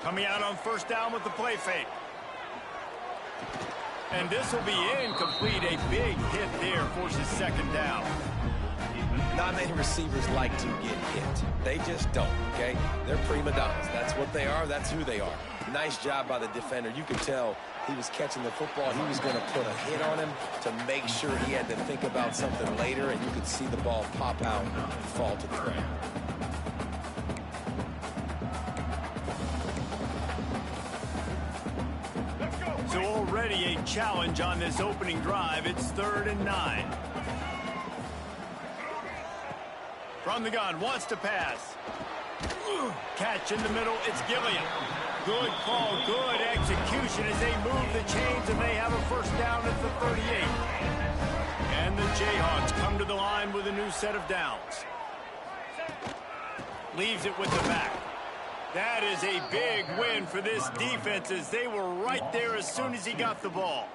Coming out on first down with the play fake. And this will be incomplete. A big hit there forces second down. Not many receivers like to get hit. They just don't, okay? They're prima donnas. That's what they are. That's who they are. Nice job by the defender. You could tell he was catching the football. He was going to put a hit on him to make sure he had to think about something later, and you could see the ball pop out and fall to the ground. So already a challenge on this opening drive. It's 3rd and 9. From the gun, wants to pass. Catch in the middle, it's Gilliam. Good call, good execution as they move the chains and they have a first down at the 38. And the Jayhawks come to the line with a new set of downs. Leaves it with the back. That is a big win for this defense as they were right there as soon as he got the ball.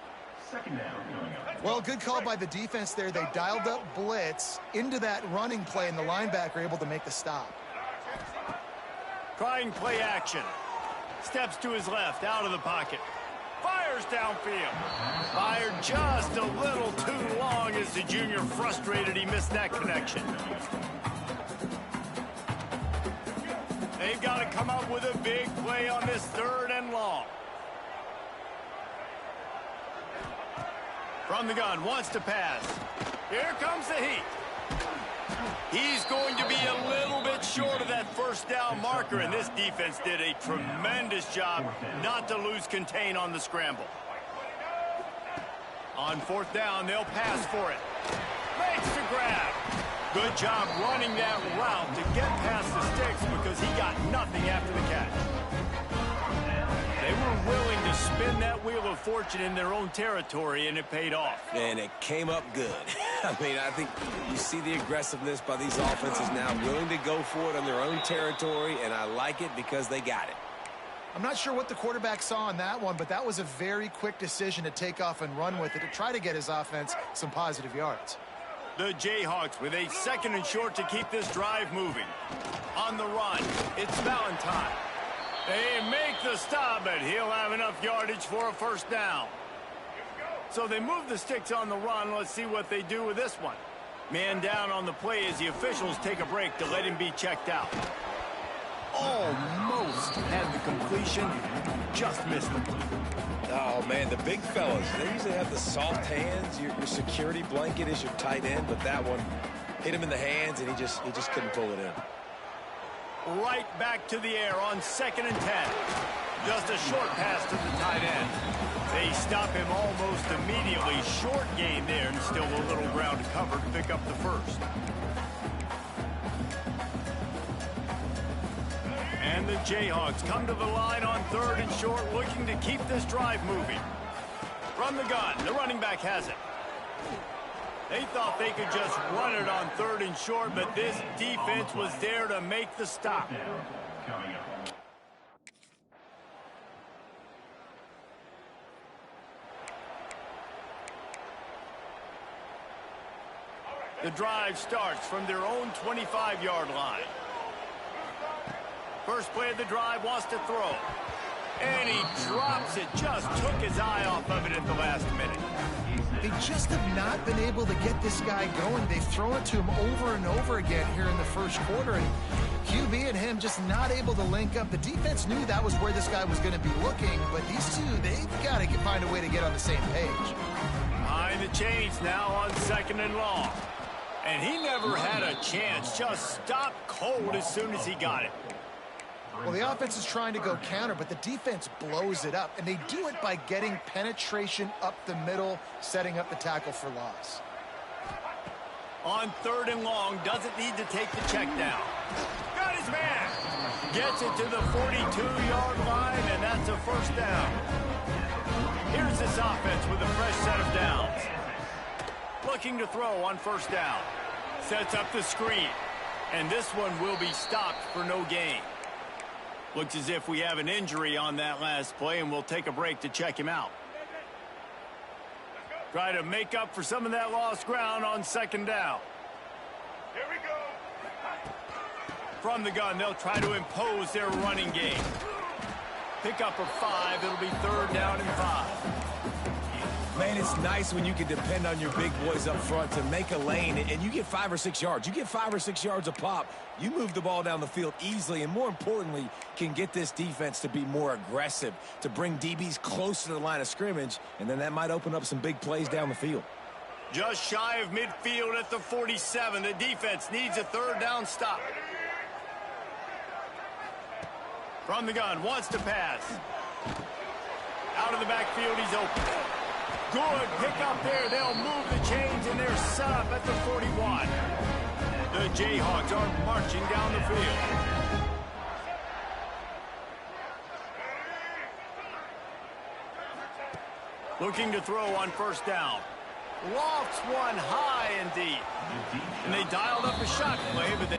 Well, good call by the defense there. They dialed up blitz into that running play, and the linebacker able to make the stop. Trying play action. Steps to his left, out of the pocket. Fires downfield. Fired just a little too long as the junior frustrated he missed that connection. They've got to come up with a big play on this 3rd and long. From the gun, wants to pass. Here comes the heat. He's going to be a little bit short of that first down marker, and this defense did a tremendous job not to lose contain on the scramble. On 4th down, they'll pass for it. Makes the grab. Good job running that route to get past the sticks because he got nothing after the catch. They were willing to spin that wheel of fortune in their own territory, and it paid off. And it came up good. I mean, I think you see the aggressiveness by these offenses now, willing to go for it on their own territory, and I like it because they got it. I'm not sure what the quarterback saw on that one, but that was a very quick decision to take off and run with it to try to get his offense some positive yards. The Jayhawks with a 2nd and short to keep this drive moving. On the run, it's Valentine. They make the stop, but he'll have enough yardage for a first down. So they move the sticks on the run. Let's see what they do with this one. Man down on the play as the officials take a break to let him be checked out. Almost had the completion, just missed it. Oh, man, the big fellas, they usually have the soft hands. Your security blanket is your tight end, but that one hit him in the hands, and he just couldn't pull it in. Right back to the air on 2nd and 10. Just a short pass to the tight end. They stop him almost immediately. Short gain there, and still a little ground to cover to pick up the first. And the Jayhawks come to the line on 3rd and short, looking to keep this drive moving. From the gun, the running back has it. They thought they could just run it on 3rd and short, but this defense was there to make the stop. The drive starts from their own 25-yard line. First play of the drive, wants to throw. And he drops it, just took his eye off of it at the last minute. They just have not been able to get this guy going. They've thrown it to him over and over again here in the first quarter, and QB and him just not able to link up. The defense knew that was where this guy was going to be looking, but these two, they've got to find a way to get on the same page. Behind the chains now on 2nd and long. And he never had a chance, just stopped cold as soon as he got it. Well, the offense is trying to go counter, but the defense blows it up, and they do it by getting penetration up the middle, setting up the tackle for loss. On 3rd and long, doesn't need to take the check down. Got his man. Gets it to the 42-yard line, and that's a first down. Here's this offense with a fresh set of downs. Looking to throw on 1st down. Sets up the screen, and this one will be stopped for no gain. Looks as if we have an injury on that last play, and we'll take a break to check him out. Try to make up for some of that lost ground on 2nd down. Here we go. From the gun, they'll try to impose their running game. pick up a 5. It'll be 3rd down and 5. Man, it's nice when you can depend on your big boys up front to make a lane, and you get 5 or 6 yards. You get 5 or 6 yards a pop. You move the ball down the field easily, and more importantly, can get this defense to be more aggressive, to bring DBs closer to the line of scrimmage, and then that might open up some big plays down the field. Just shy of midfield at the 47. The defense needs a 3rd down stop. From the gun, wants to pass. Out of the backfield, he's open. Good pick up there. They'll move the chains, and they're set up at the 41. The Jayhawks are marching down the field. Looking to throw on 1st down. Lofts one high and deep. And they dialed up a shot play, but they...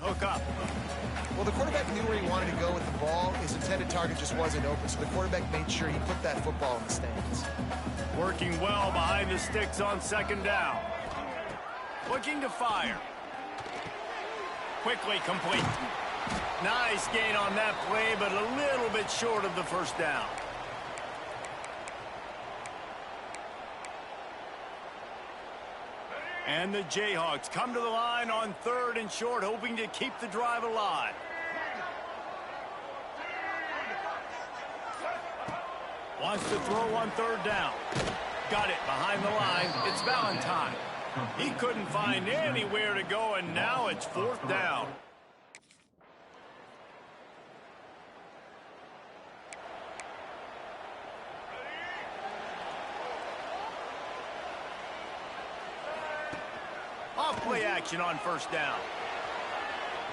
Hook up. Well, the quarterback knew where he wanted to go with the ball. His intended target just wasn't open, so the quarterback made sure he put that football in the stands. Working well behind the sticks on 2nd down. Looking to fire. Quickly complete. Nice gain on that play, but a little bit short of the 1st down. And the Jayhawks come to the line on 3rd and short, hoping to keep the drive alive. Wants to throw on 3rd down. Got it behind the line. It's Valentine. He couldn't find anywhere to go, and now it's 4th down. Off-play action on 1st down.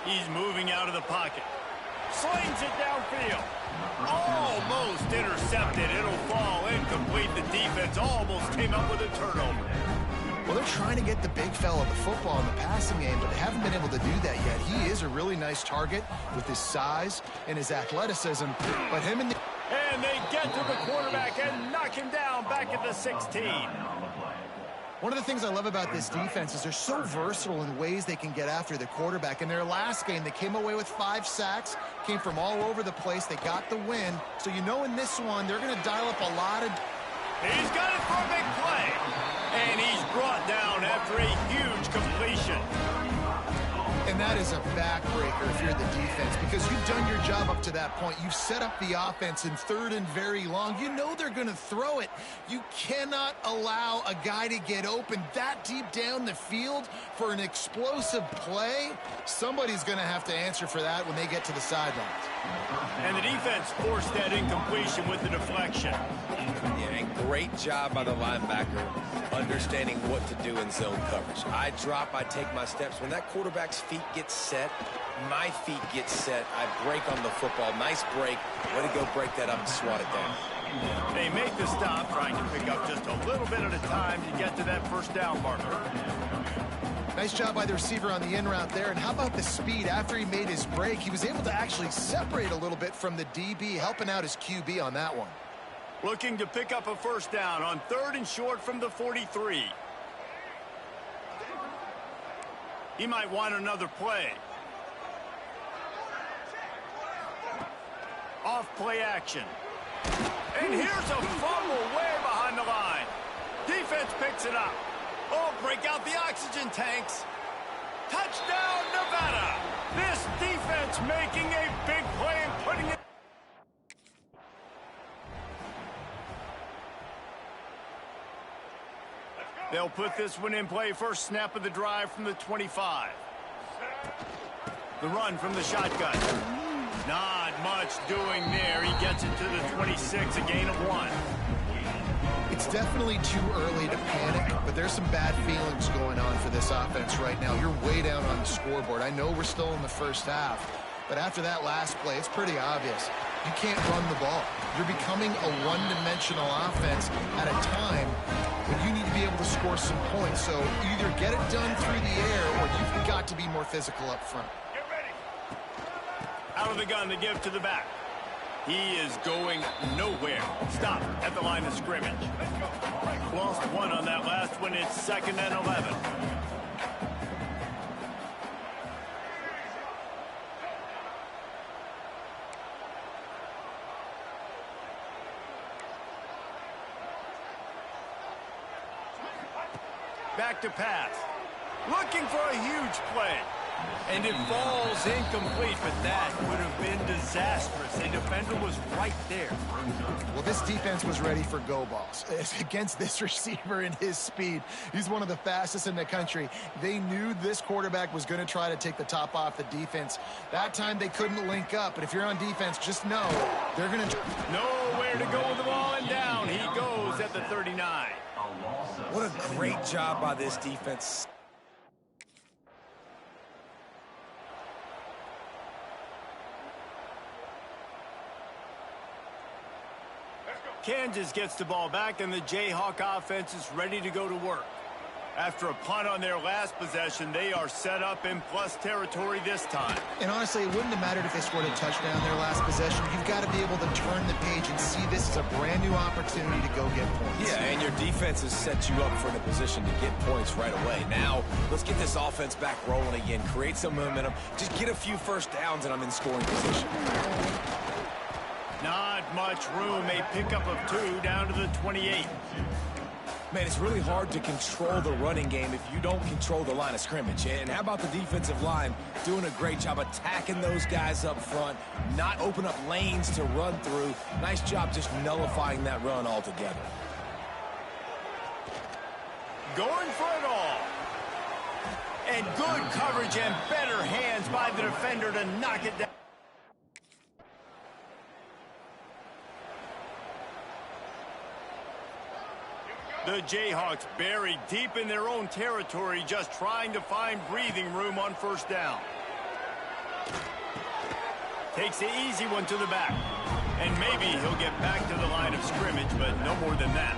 He's moving out of the pocket. Slings it downfield. Almost intercepted. It'll fall incomplete. The defense almost came up with a turnover. Well, they're trying to get the big fella the football in the passing game, but they haven't been able to do that yet. He is a really nice target with his size and his athleticism, but him and they get to the quarterback and knock him down back at the 16. One of the things I love about this defense is they're so versatile in ways they can get after the quarterback. In their last game, they came away with 5 sacks, came from all over the place. They got the win. So you know in this one, they're going to dial up a lot of... He's got it for a big play. And he's brought down after a huge completion. And that is a backbreaker if you're the defense, because you've done your job up to that point. You've set up the offense in 3rd and very long. You know they're going to throw it. You cannot allow a guy to get open that deep down the field for an explosive play. Somebody's going to have to answer for that when they get to the sidelines. And the defense forced that incompletion with the deflection. Yeah, and great job by the linebacker understanding what to do in zone coverage. I drop, I take my steps. When that quarterback's feet get set, my feet get set, I break on the football. Nice break. Way to go break that up and swat it down. They make the stop, trying to pick up just a little bit at a time to get to that 1st down marker. Nice job by the receiver on the in route there. And how about the speed? After he made his break, he was able to actually separate a little bit from the DB, helping out his QB on that one. Looking to pick up a 1st down on 3rd and short from the 43. He might want another play. Off-play action. And here's a fumble way behind the line. Defense picks it up. Oh, break out the oxygen tanks. Touchdown, Nevada. This defense making a big play and putting it. They'll put this one in play. First snap of the drive from the 25. The run from the shotgun. Not much doing there. He gets it to the 26, a gain of 1. It's definitely too early to panic, but there's some bad feelings going on for this offense right now. You're way down on the scoreboard. I know we're still in the 1st half, but after that last play, it's pretty obvious. You can't run the ball. You're becoming a one-dimensional offense at a time when you need to be able to score some points. So either get it done through the air or you've got to be more physical up front. Get ready. Out of the gun to give to the back. He is going nowhere. Stop at the line of scrimmage. Lost one on that last one. It's 2nd and 11. Back to pass. Looking for a huge play. And it falls incomplete, but that would have been disastrous. The defender was right there. Well, this defense was ready for go balls. Against this receiver and his speed, he's one of the fastest in the country. They knew this quarterback was going to try to take the top off the defense. That time they couldn't link up, but if you're on defense, just know they're going to... Nowhere to go with the ball, and down he goes at the 39. What a great job by this defense. Kansas gets the ball back, and the Jayhawk offense is ready to go to work. After a punt on their last possession, they are set up in plus territory this time. And honestly, it wouldn't have mattered if they scored a touchdown their last possession. You've got to be able to turn the page and see this as a brand new opportunity to go get points. Yeah, and your defense has set you up for the position to get points right away. Now, let's get this offense back rolling again, create some momentum, just get a few first downs, and I'm in scoring position. Not much room. A pickup of 2 down to the 28. Man, it's really hard to control the running game if you don't control the line of scrimmage. And how about the defensive line doing a great job attacking those guys up front, not open up lanes to run through. Nice job just nullifying that run altogether. Going for it all. And good coverage and better hands by the defender to knock it down. The Jayhawks buried deep in their own territory, just trying to find breathing room on first down. Takes the easy one to the back. And maybe he'll get back to the line of scrimmage, but no more than that.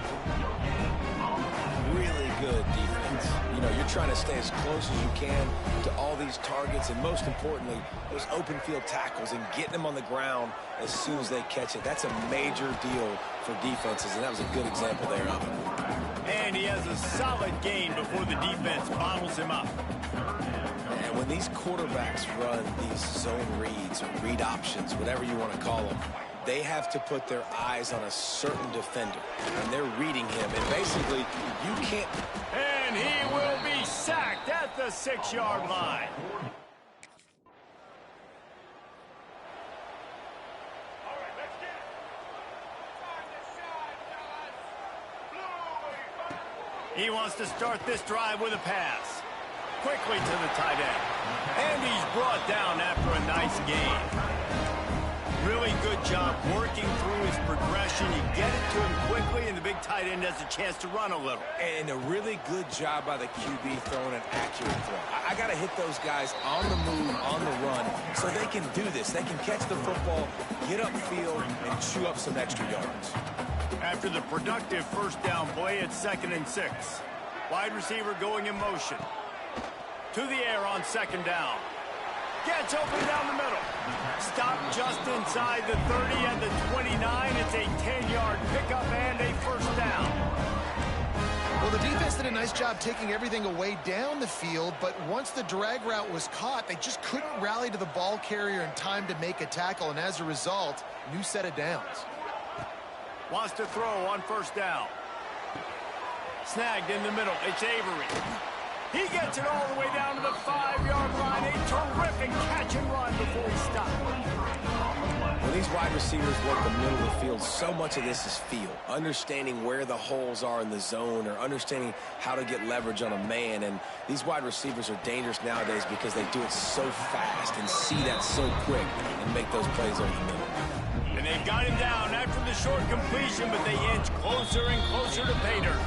Really good defense. You know, you're trying to stay as close as you can to all these targets, and most importantly, those open field tackles and getting them on the ground as soon as they catch it. That's a major deal for defenses, and that was a good example there of it. And he has a solid gain before the defense bottles him up. And when these quarterbacks run these zone reads or read options, whatever you want to call them, they have to put their eyes on a certain defender, and they're reading him, and basically, you can't... And he will be sacked at the 6-yard line. He wants to start this drive with a pass. Quickly to the tight end. And he's brought down after a nice gain. Really good job working through his progression. You get it to him quickly, and the big tight end has a chance to run a little. And a really good job by the QB throwing an accurate throw. I got to hit those guys on the move, on the run, so they can do this. They can catch the football, get upfield, and chew up some extra yards. After the productive first down play, it's 2nd and 6. Wide receiver going in motion. To the air on 2nd down. Gets open down the middle. Stop just inside the 30 and the 29. It's a 10-yard pickup and a first down. Well, the defense did a nice job taking everything away down the field, but once the drag route was caught, they just couldn't rally to the ball carrier in time to make a tackle, and as a result, new set of downs. Wants to throw on first down. Snagged in the middle. It's Avery. He gets it all the way down to the 5-yard line. A terrific catch and run before he stopped. When these wide receivers work the middle of the field, so much of this is feel. Understanding where the holes are in the zone or understanding how to get leverage on a man. And these wide receivers are dangerous nowadays because they do it so fast and see that so quick and make those plays over the middle. And they've got him down after the short completion, but they inch closer and closer to pay dirt.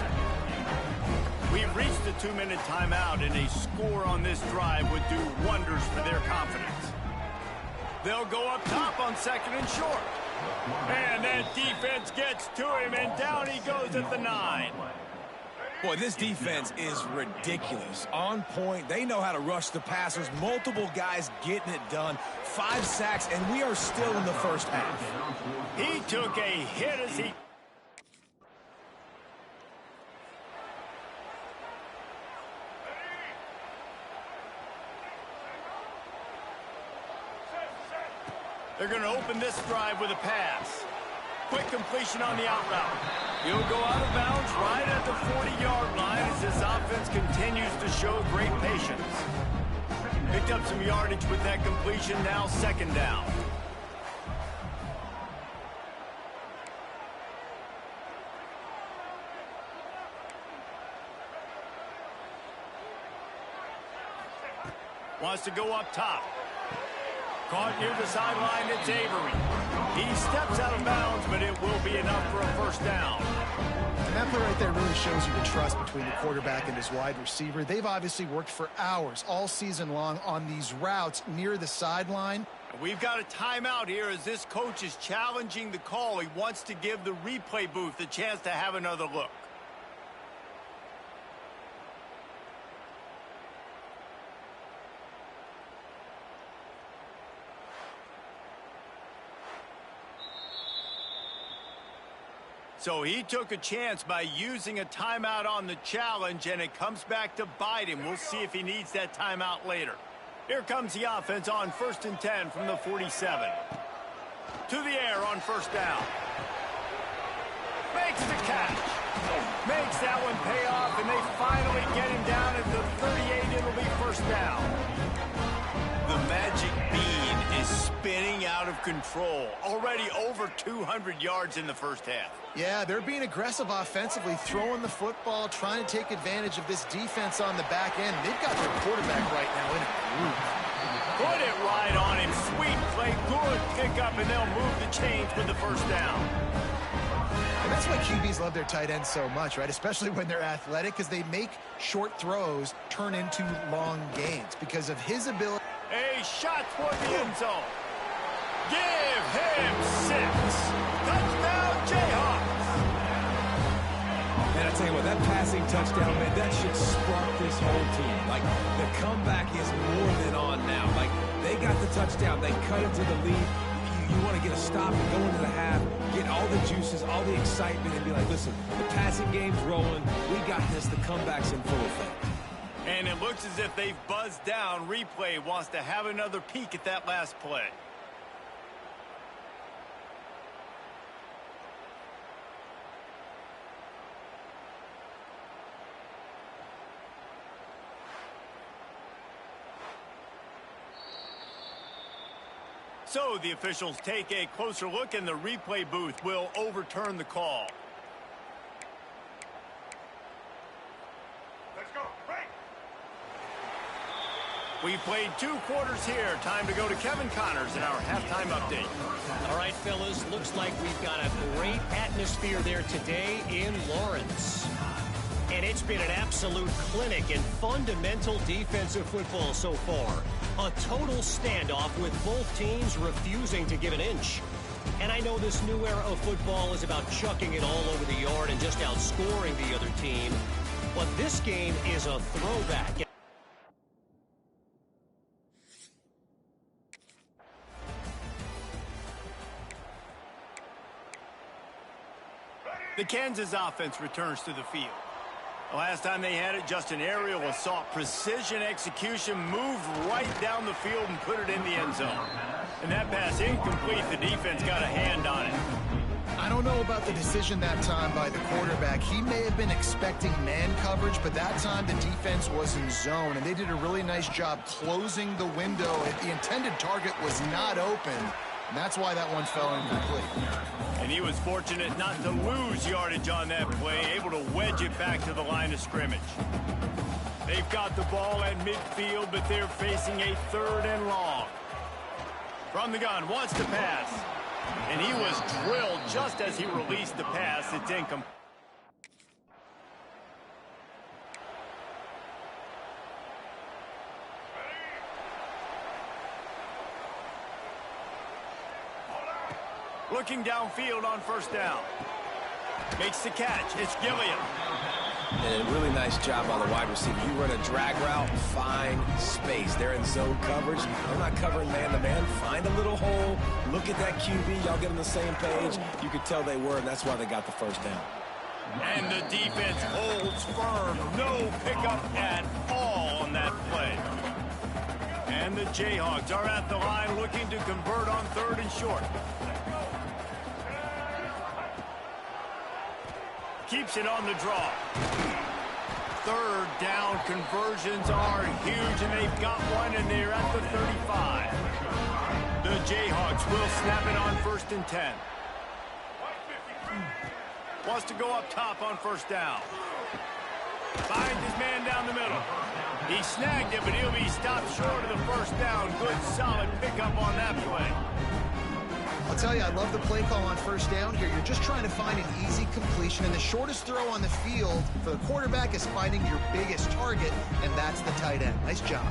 We've reached the 2-minute timeout, and a score on this drive would do wonders for their confidence. They'll go up top on 2nd and short. And that defense gets to him, and down he goes at the 9. Boy, this defense is ridiculous. On point. They know how to rush the passers. Multiple guys getting it done. 5 sacks, and we are still in the first half. He took a hit as he... They're going to open this drive with a pass. Quick completion on the out route. He'll go out of bounds right at the 40-yard line as this offense continues to show great patience. Picked up some yardage with that completion, now second down. Wants to go up top. Caught near the sideline, it's Avery. He steps out of bounds, but it will be enough for a first down. And that play right there really shows you the trust between the quarterback and his wide receiver. They've obviously worked for hours all season long on these routes near the sideline. We've got a timeout here as this coach is challenging the call. He wants to give the replay booth a chance to have another look. So he took a chance by using a timeout on the challenge, and it comes back to bite him. We'll see if he needs that timeout later. Here comes the offense on 1st and 10 from the 47. To the air on first down. Makes the catch. Makes that one pay off, and they finally get him down at the 38. It'll be first down. The magic bean is spinning out of control. Already over 200 yards in the first half. Yeah, they're being aggressive offensively, throwing the football, trying to take advantage of this defense on the back end. They've got their quarterback right now in a groove. Put it right on him. Sweet play, good pickup, and they'll move the chains with the first down. And that's why QBs love their tight ends so much, right? Especially when they're athletic, because they make short throws turn into long gains because of his ability. A shot toward the end zone. Give him 6. Touchdown, Jayhawks. Man, I tell you what, that passing touchdown, man, that should spark this whole team. Like, the comeback is more than on now. Like, they got the touchdown. They cut into the lead. You want to get a stop and go into the half, get all the juices, all the excitement, and be like, listen, the passing game's rolling. We got this. The comeback's in full effect. And it looks as if they've buzzed down. Replay wants to have another peek at that last play. So the officials take a closer look, and the replay booth will overturn the call. Let's go. Right. We played 2 quarters here. Time to go to Kevin Connors in our halftime update. All right, fellas, looks like we've got a great atmosphere there today in Lawrence. And it's been an absolute clinic in fundamental defensive football so far. A total standoff with both teams refusing to give an inch. And I know this new era of football is about chucking it all over the yard and just outscoring the other team. But this game is a throwback. The Kansas offense returns to the field. The last time they had it, just an aerial assault. Precision execution, moved right down the field and put it in the end zone. And that pass incomplete. The defense got a hand on it. I don't know about the decision that time by the quarterback. He may have been expecting man coverage, but that time the defense was in zone, and they did a really nice job closing the window. The intended target was not open, and that's why that one fell incomplete. And he was fortunate not to lose yardage on that play, able to wedge it back to the line of scrimmage. They've got the ball at midfield, but they're facing a 3rd and long. From the gun, wants to pass. And he was drilled just as he released the pass. It's incomplete. Looking downfield on first down. Makes the catch. It's Gilliam. And a really nice job on the wide receiver. You run a drag route, find space. They're in zone coverage. They're not covering man-to-man. Find a little hole. Look at that QB. Y'all get on the same page. You could tell they were, and that's why they got the first down. And the defense holds firm. No pickup at all on that play. And the Jayhawks are at the line looking to convert on 3rd and short. Keeps it on the draw. 3rd down conversions are huge, and they've got one, and they're at the 35. The Jayhawks will snap it on 1st and 10. Wants to go up top on 1st down. Finds his man down the middle. He snagged it, but he'll be stopped short of the 1st down. Good, solid pickup on that play. I'll tell you, I love the play call on 1st down here. You're just trying to find an easy completion, and the shortest throw on the field for the quarterback is finding your biggest target, and that's the tight end. Nice job.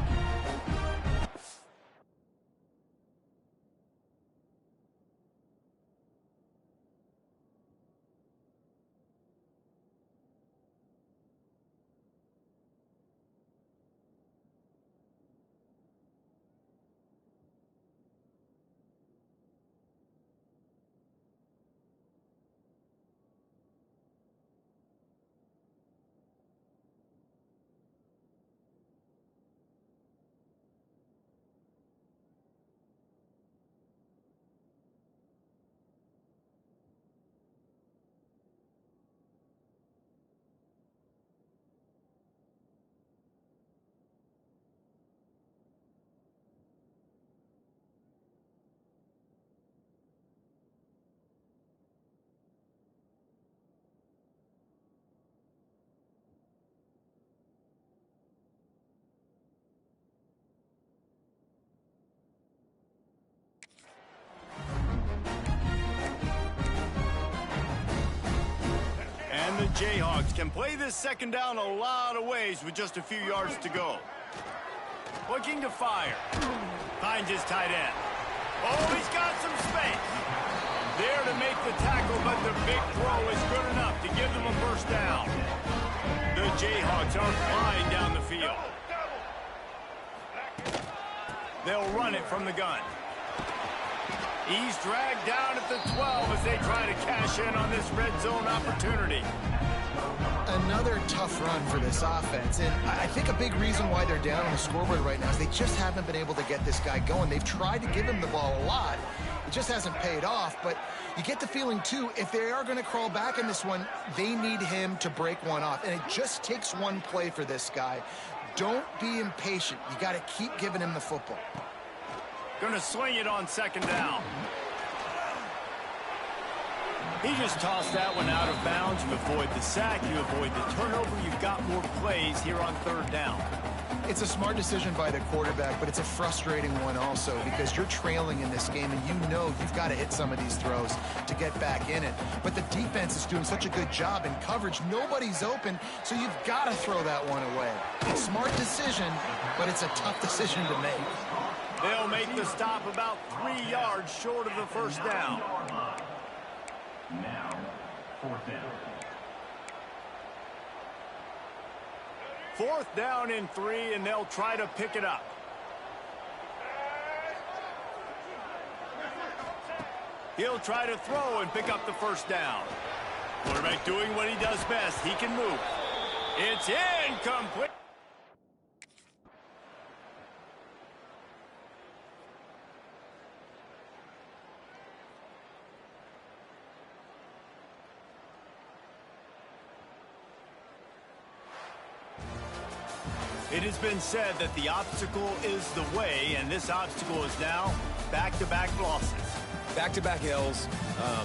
The Jayhawks can play this 2nd down a lot of ways with just a few yards to go. Looking to fire. Finds his tight end. Oh, he's got some space. There to make the tackle, but the big throw is good enough to give them a 1st down. The Jayhawks are flying down the field. They'll run it from the gun. He's dragged down at the 12 as they try to cash in on this red zone opportunity. Another tough run for this offense, and I think a big reason why they're down on the scoreboard right now is they just haven't been able to get this guy going. They've tried to give him the ball a lot. It just hasn't paid off, but you get the feeling, too, if they are going to crawl back in this one, they need him to break one off, and it just takes one play for this guy. Don't be impatient. You got to keep giving him the football. Going to sling it on 2nd down. He just tossed that one out of bounds. You avoid the sack, you avoid the turnover. You've got more plays here on 3rd down. It's a smart decision by the quarterback, but it's a frustrating one also because you're trailing in this game, and you know you've got to hit some of these throws to get back in it. But the defense is doing such a good job in coverage. Nobody's open, so you've got to throw that one away. Smart decision, but it's a tough decision to make. They'll make the stop about 3 yards short of the 1st down. Now, 4th down. 4th down and 3, and they'll try to pick it up. He'll try to throw and pick up the 1st down. Quarterback doing what he does best. He can move. It's incomplete. It has been said that the obstacle is the way, and this obstacle is now back-to-back losses. Back-to-back L's.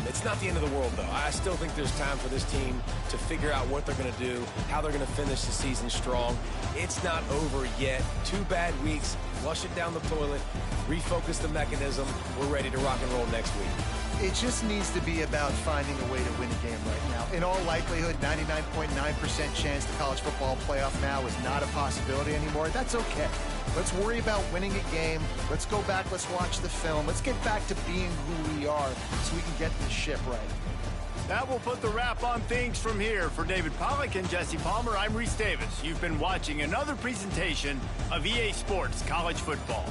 It's not the end of the world, though. I still think there's time for this team to figure out what they're going to do, how they're going to finish the season strong. It's not over yet. 2 bad weeks. Flush it down the toilet. Refocus the mechanism. We're ready to rock and roll next week. It just needs to be about finding a way to win a game right now. In all likelihood, 99.9% chance the college football playoff now is not a possibility anymore. That's okay. Let's worry about winning a game. Let's go back. Let's watch the film. Let's get back to being who we are so we can get this ship right. That will put the wrap on things from here. For David Pollack and Jesse Palmer, I'm Reese Davis. You've been watching another presentation of EA Sports College Football.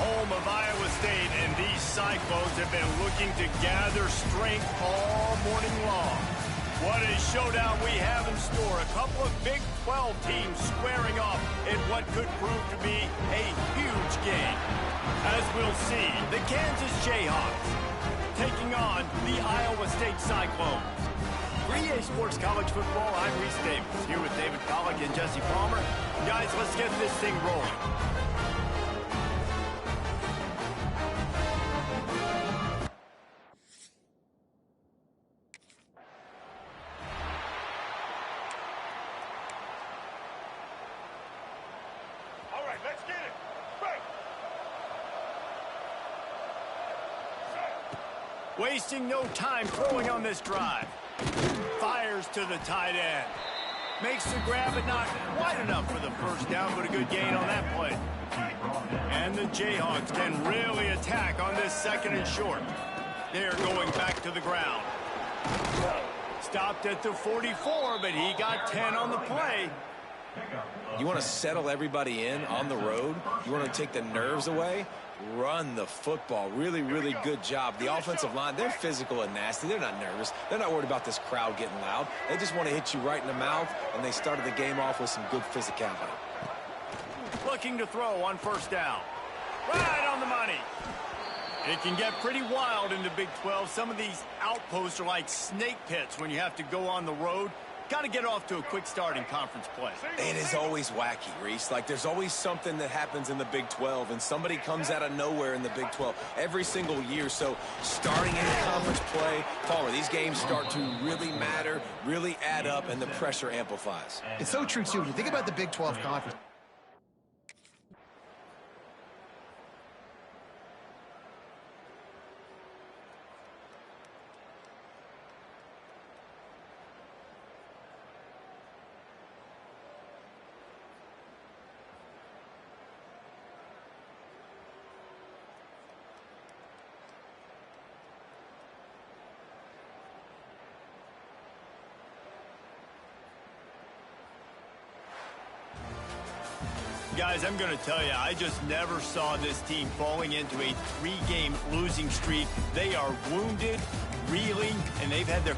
home of Iowa State, and these Cyclones have been looking to gather strength all morning long. What a showdown we have in store. A couple of Big 12 teams squaring off in what could prove to be a huge game. As we'll see, the Kansas Jayhawks taking on the Iowa State Cyclones. For EA Sports College Football, I'm Reese Davis, here with David Pollack and Jesse Palmer. Guys, let's get this thing rolling. All right, let's get it. Right. Wasting no time throwing on this drive. Fires to the tight end. Makes the grab, but not quite enough for the first down, but a good gain on that play. And the Jayhawks can really attack on this second and short. They're going back to the ground. Stopped at the 44, but he got 10 on the play. You want to settle everybody in on the road? You want to take the nerves away? Run the football. Really, really good job. The offensive line, they're physical and nasty. They're not nervous. They're not worried about this crowd getting loud. They just want to hit you right in the mouth, and they started the game off with some good physicality. Looking to throw on first down. Right on the money. It can get pretty wild in the Big 12. Some of these outposts are like snake pits when you have to go on the road. Got to get off to a quick start in conference play. It is always wacky, Reese. Like, there's always something that happens in the Big 12, and somebody comes out of nowhere in the Big 12 every single year. So starting in conference play, Palmer, these games start to really matter, really add up, and the pressure amplifies. It's so true, too. When you think about the Big 12 conference, Guys, I'm going to tell you, I just never saw this team falling into a 3-game losing streak. They are wounded, reeling, and they've had their...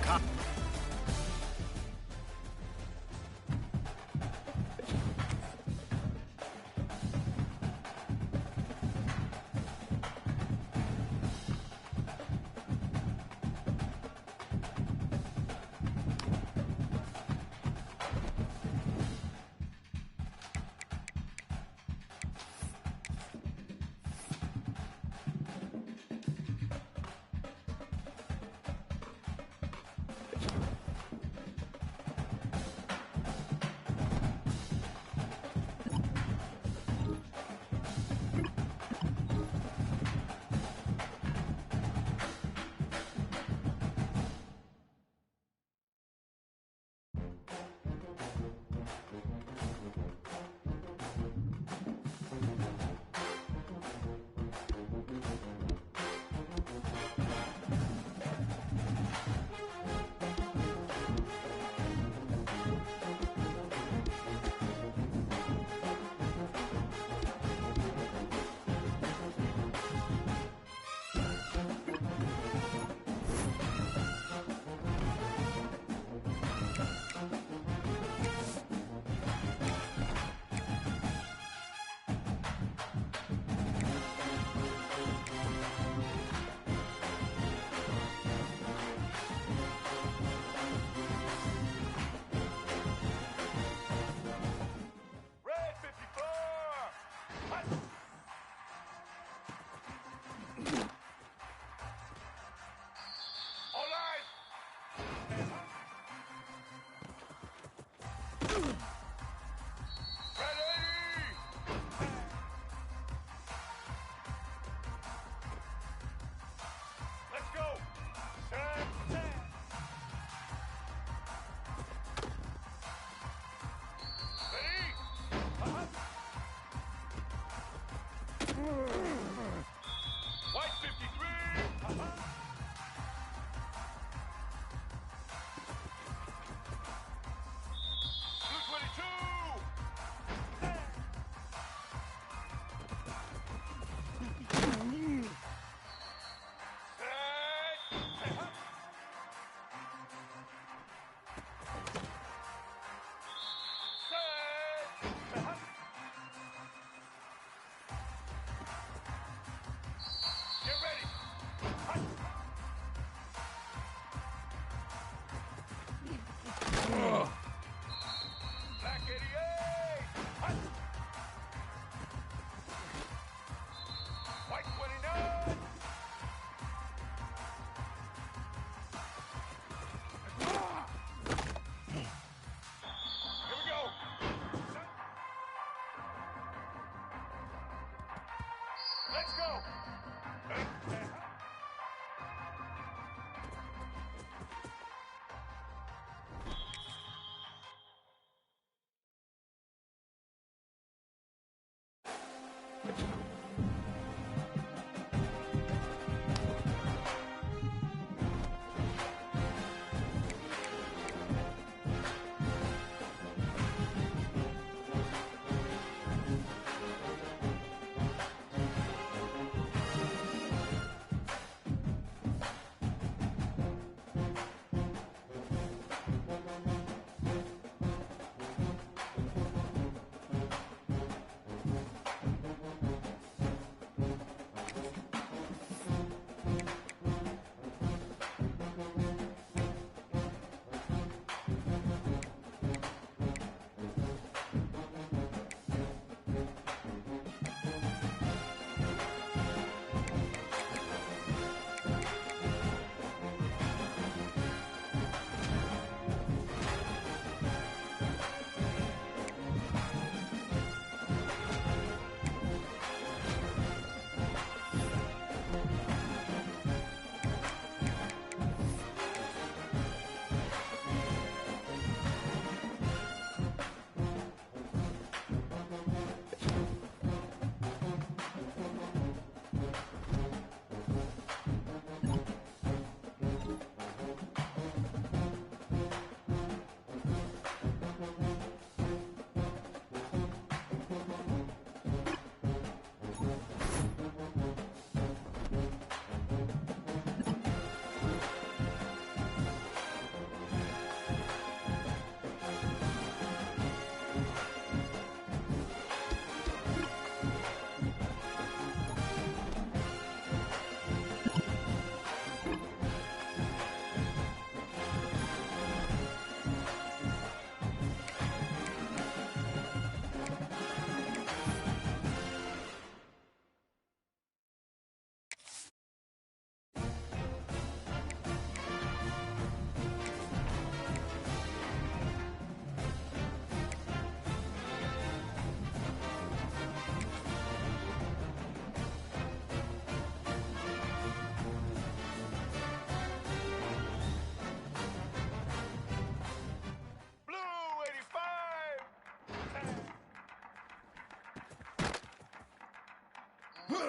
Red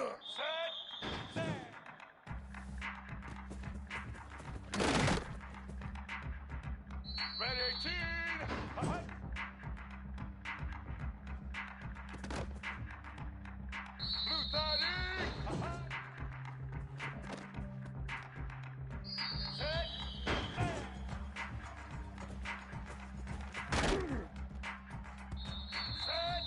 18. Blue 30. Set. Set.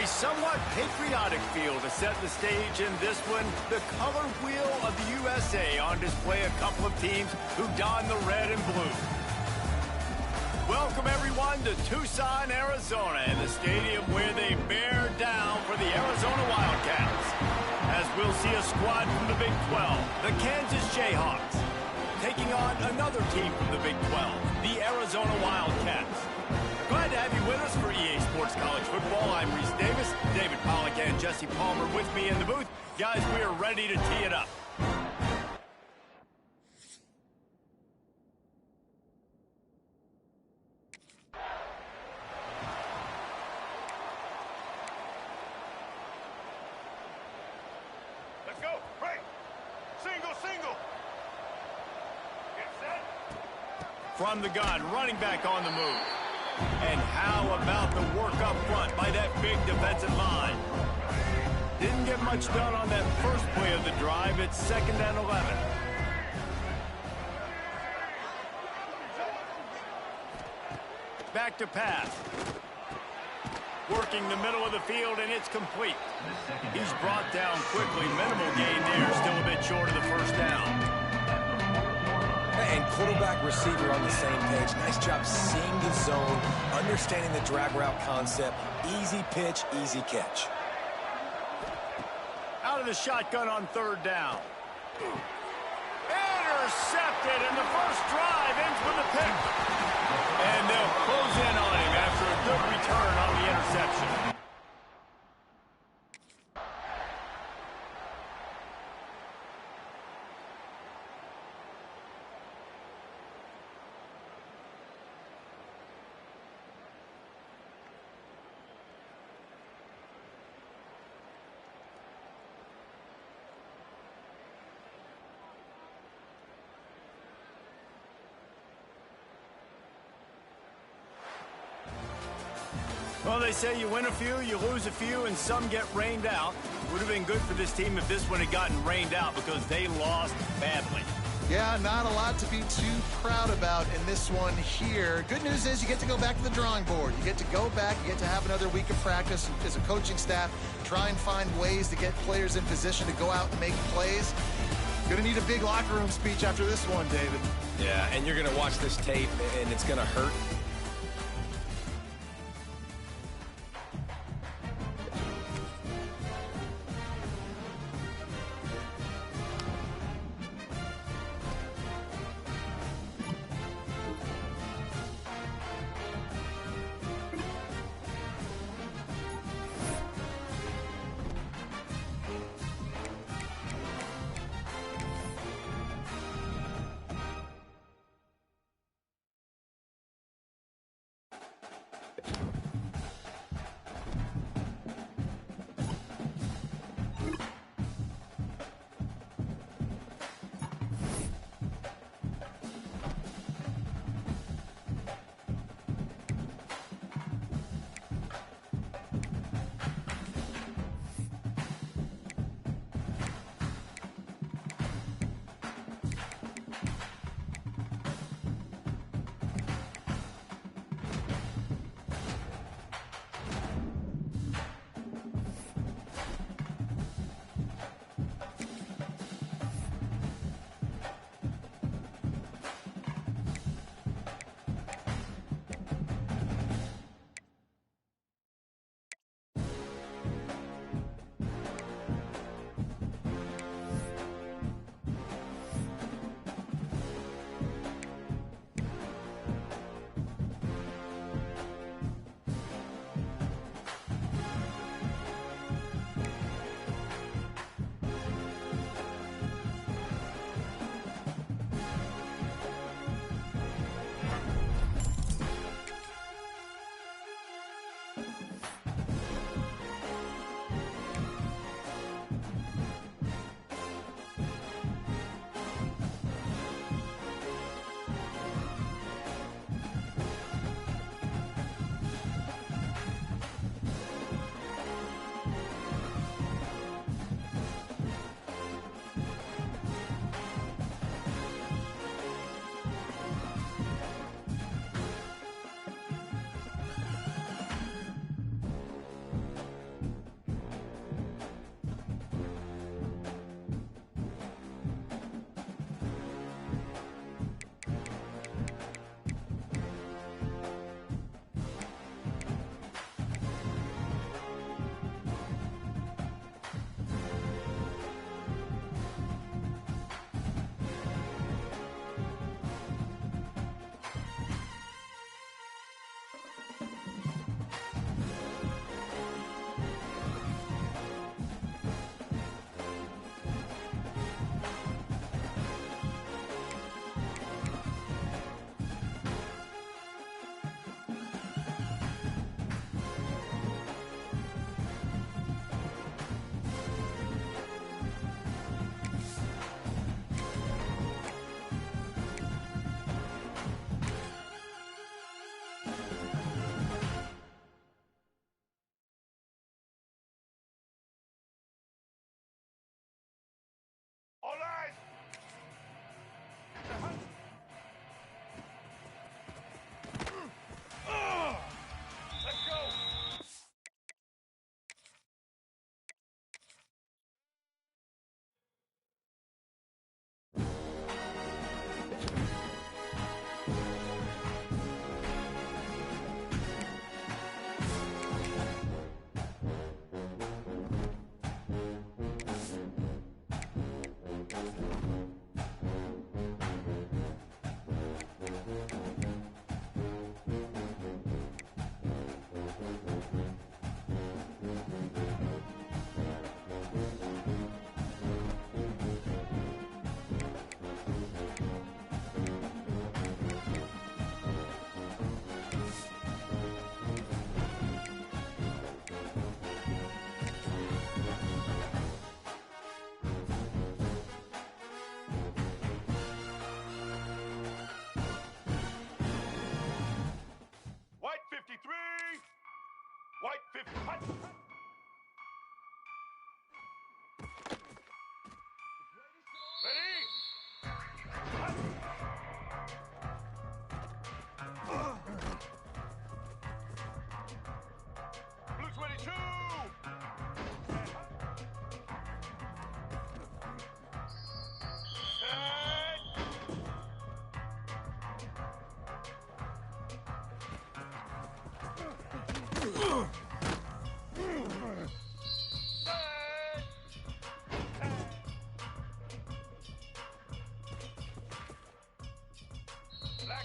A somewhat patriotic feel to set the stage in this one. The color wheel of the USA on display, a couple of teams who don the red and blue. Welcome, everyone, to Tucson, Arizona, and the stadium where they bear down for the Arizona Wildcats. As we'll see a squad from the Big 12, the Kansas Jayhawks, taking on another team from the Big 12, the Arizona Wildcats. Glad to have you with us for EA Sports College Football. I'm Reese Davis, David Pollack and Jesse Palmer with me in the booth. Guys, we are ready to tee it up. Let's go. Break. Single, single. Get set. From the gun, running back on the move. And how about the work up front by that big defensive line? Didn't get much done on that first play of the drive. It's 2nd and 11. Back to pass. Working the middle of the field, and it's complete. He's brought down quickly. Minimal gain there. Still a bit short of the first down. And quarterback, receiver on the same page. Nice job seeing the zone, understanding the drag route concept. Easy pitch, easy catch. Out of the shotgun on 3rd down. Intercepted, and the first drive ends with a pick. And they'll close in on him after a good return on the interception. Well, they say you win a few, you lose a few, and some get rained out. Would have been good for this team if this one had gotten rained out because they lost badly. Yeah, not a lot to be too proud about in this one here. Good news is you get to go back to the drawing board. You get to go back, you get to have another week of practice as a coaching staff, try and find ways to get players in position to go out and make plays. Gonna need a big locker room speech after this one, David. Yeah, and you're going to watch this tape, and it's going to hurt.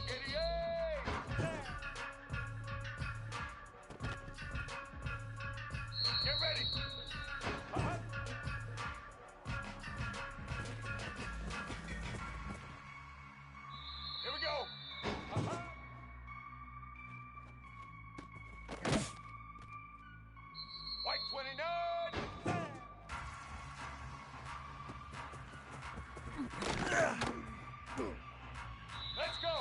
Get ready. Here we go. White 29. Let's go.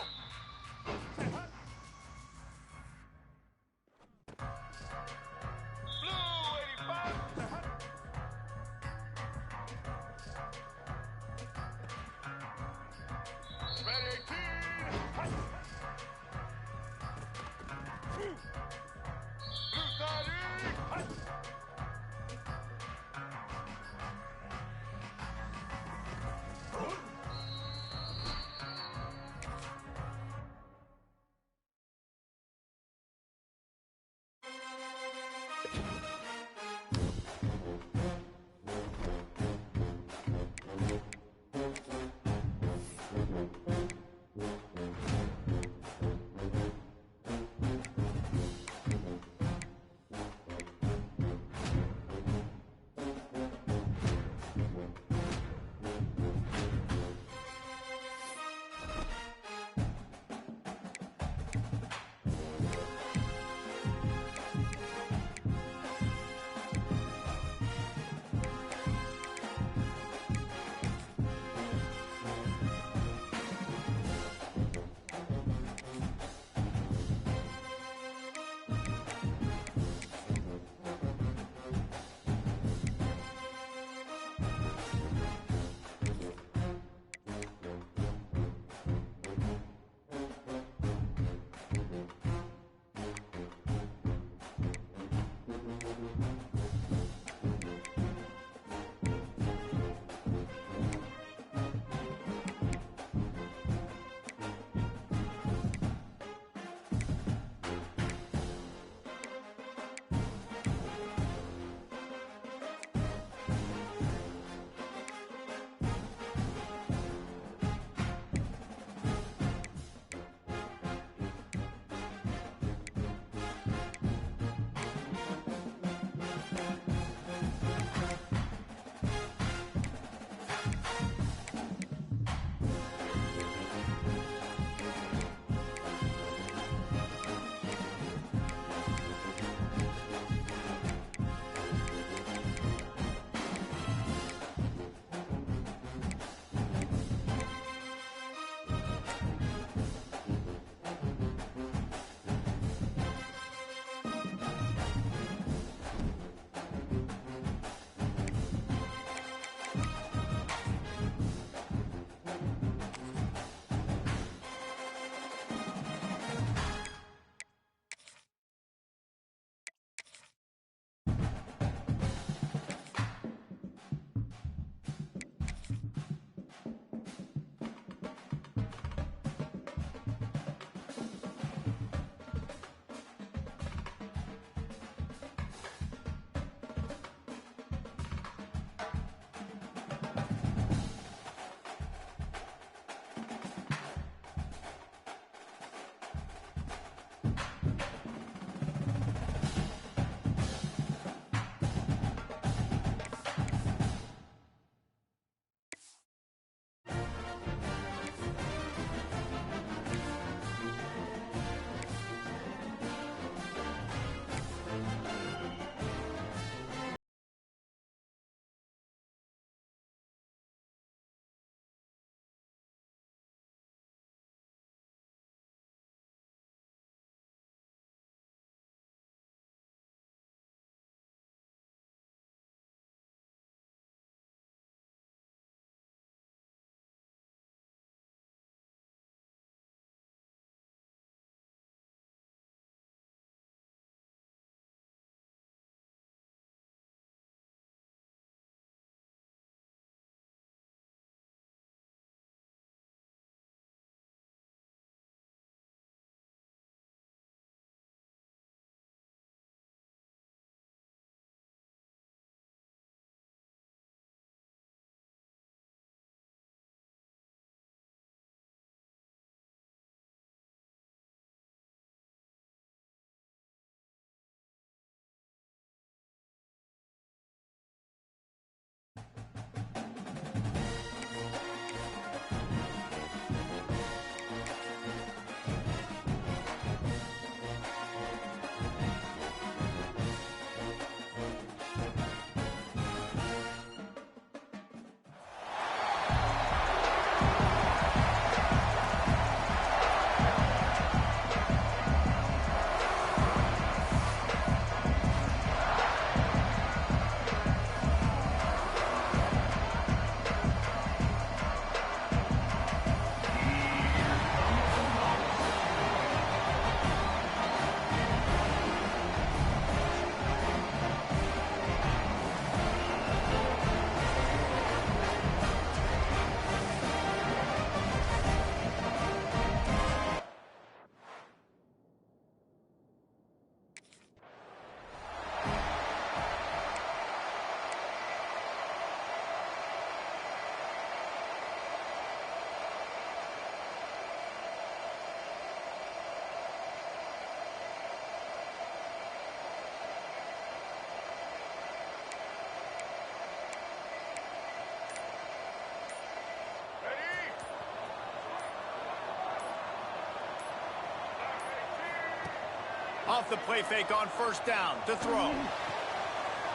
Off the play fake on first down to throw.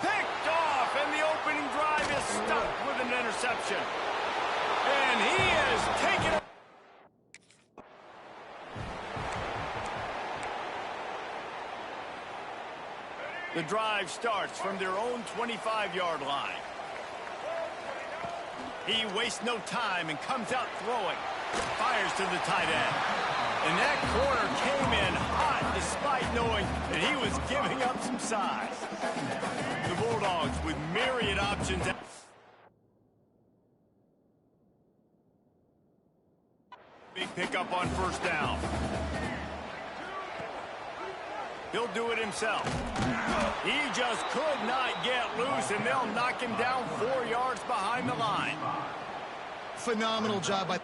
Picked off, and the opening drive is stuck with an interception. And he is taken it. The drive starts from their own 25-yard line. He wastes no time and comes out throwing. Fires to the tight end. And that corner came in hot despite knowing that he was giving up some size. The Bulldogs with myriad options. Big pickup on first down. He'll do it himself. He just could not get loose, and they'll knock him down 4 yards behind the line. Phenomenal job by...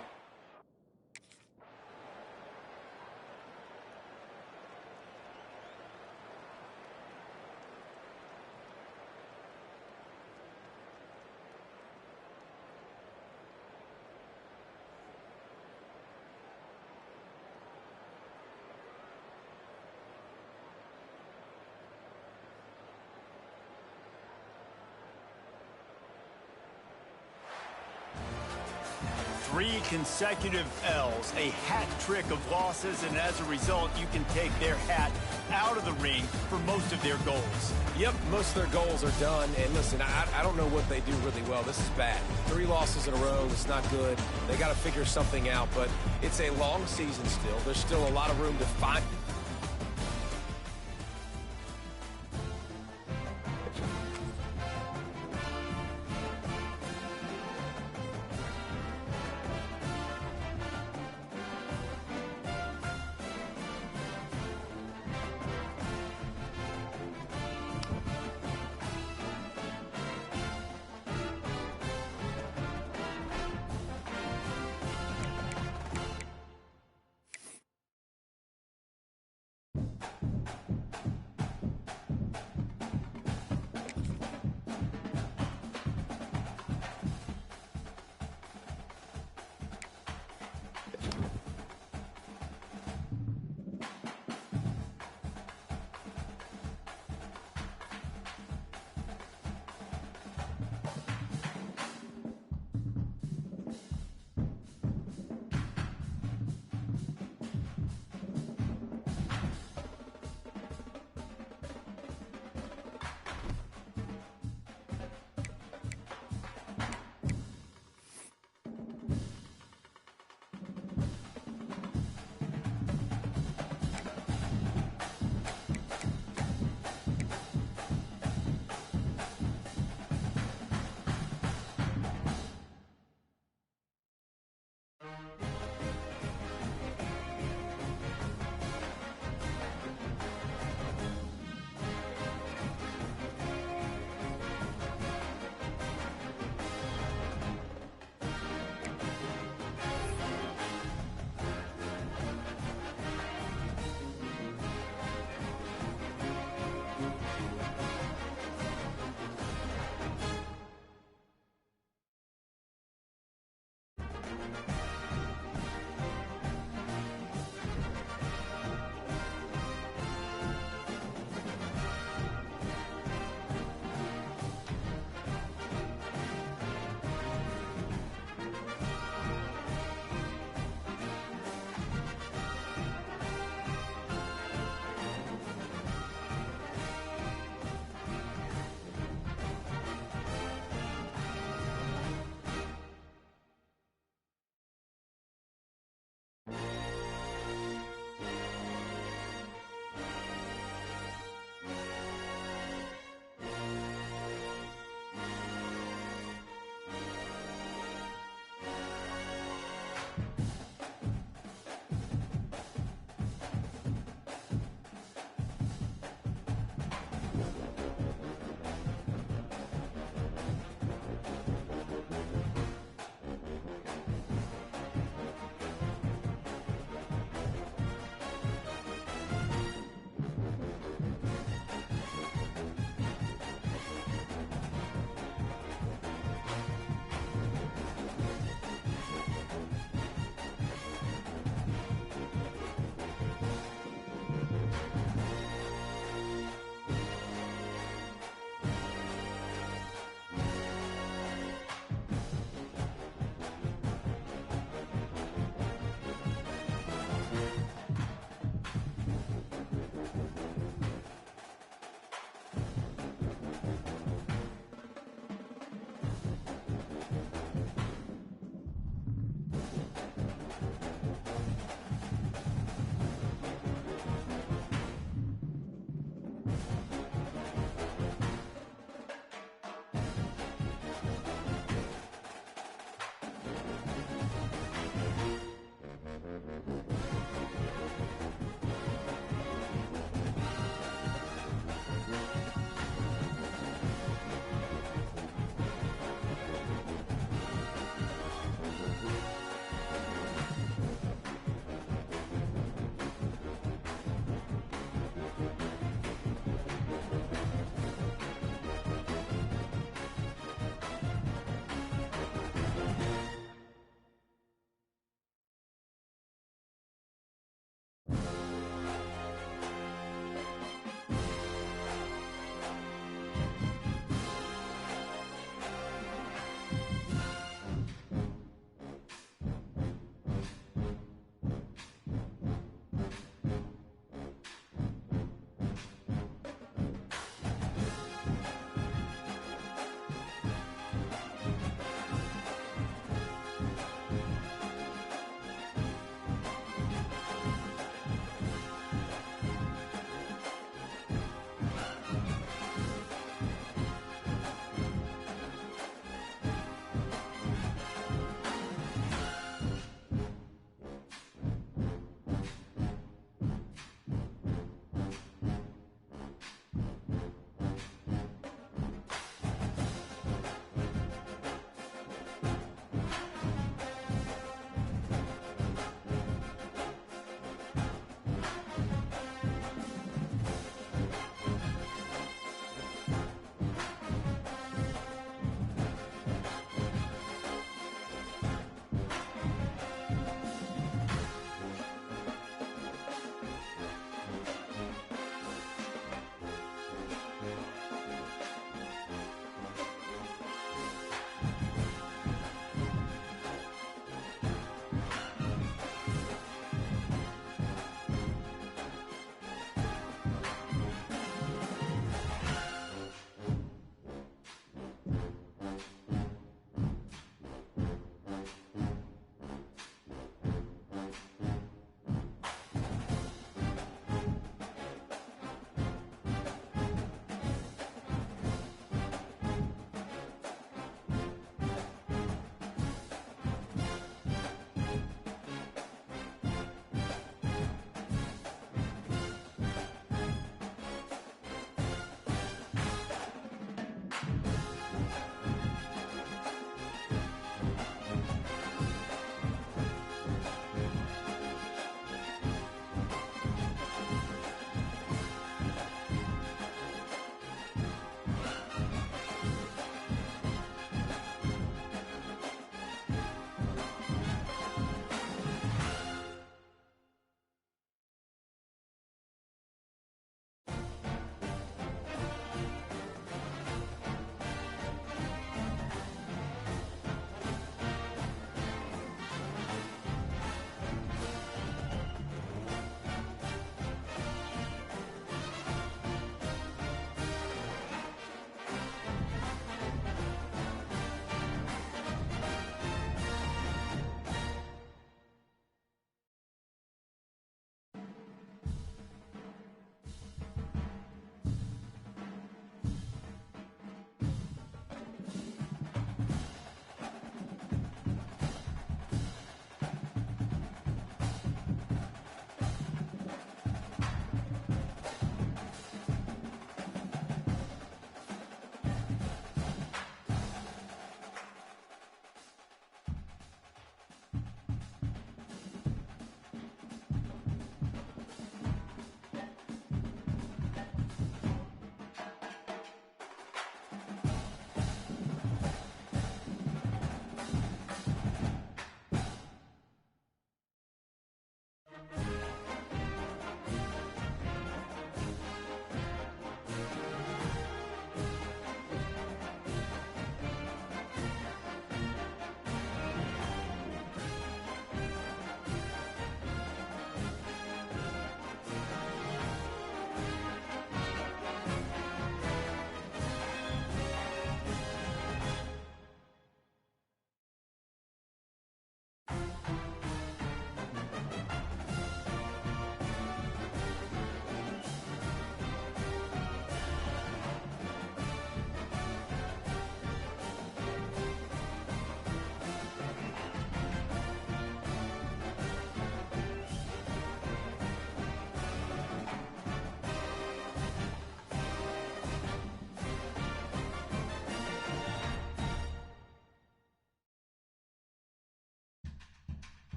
Three consecutive L's, a hat trick of losses, and as a result, you can take their hat out of the ring for most of their goals. Yep, most of their goals are done. And listen, I don't know what they do really well. This is bad. 3 losses in a row. It's not good. They got to figure something out, but it's a long season still. There's still a lot of room to find.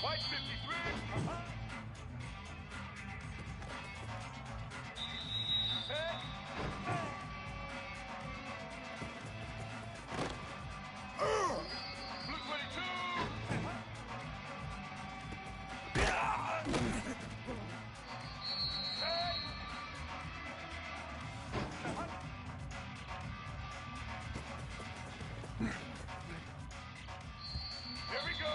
White 53. Set. Blue 22. Here we go.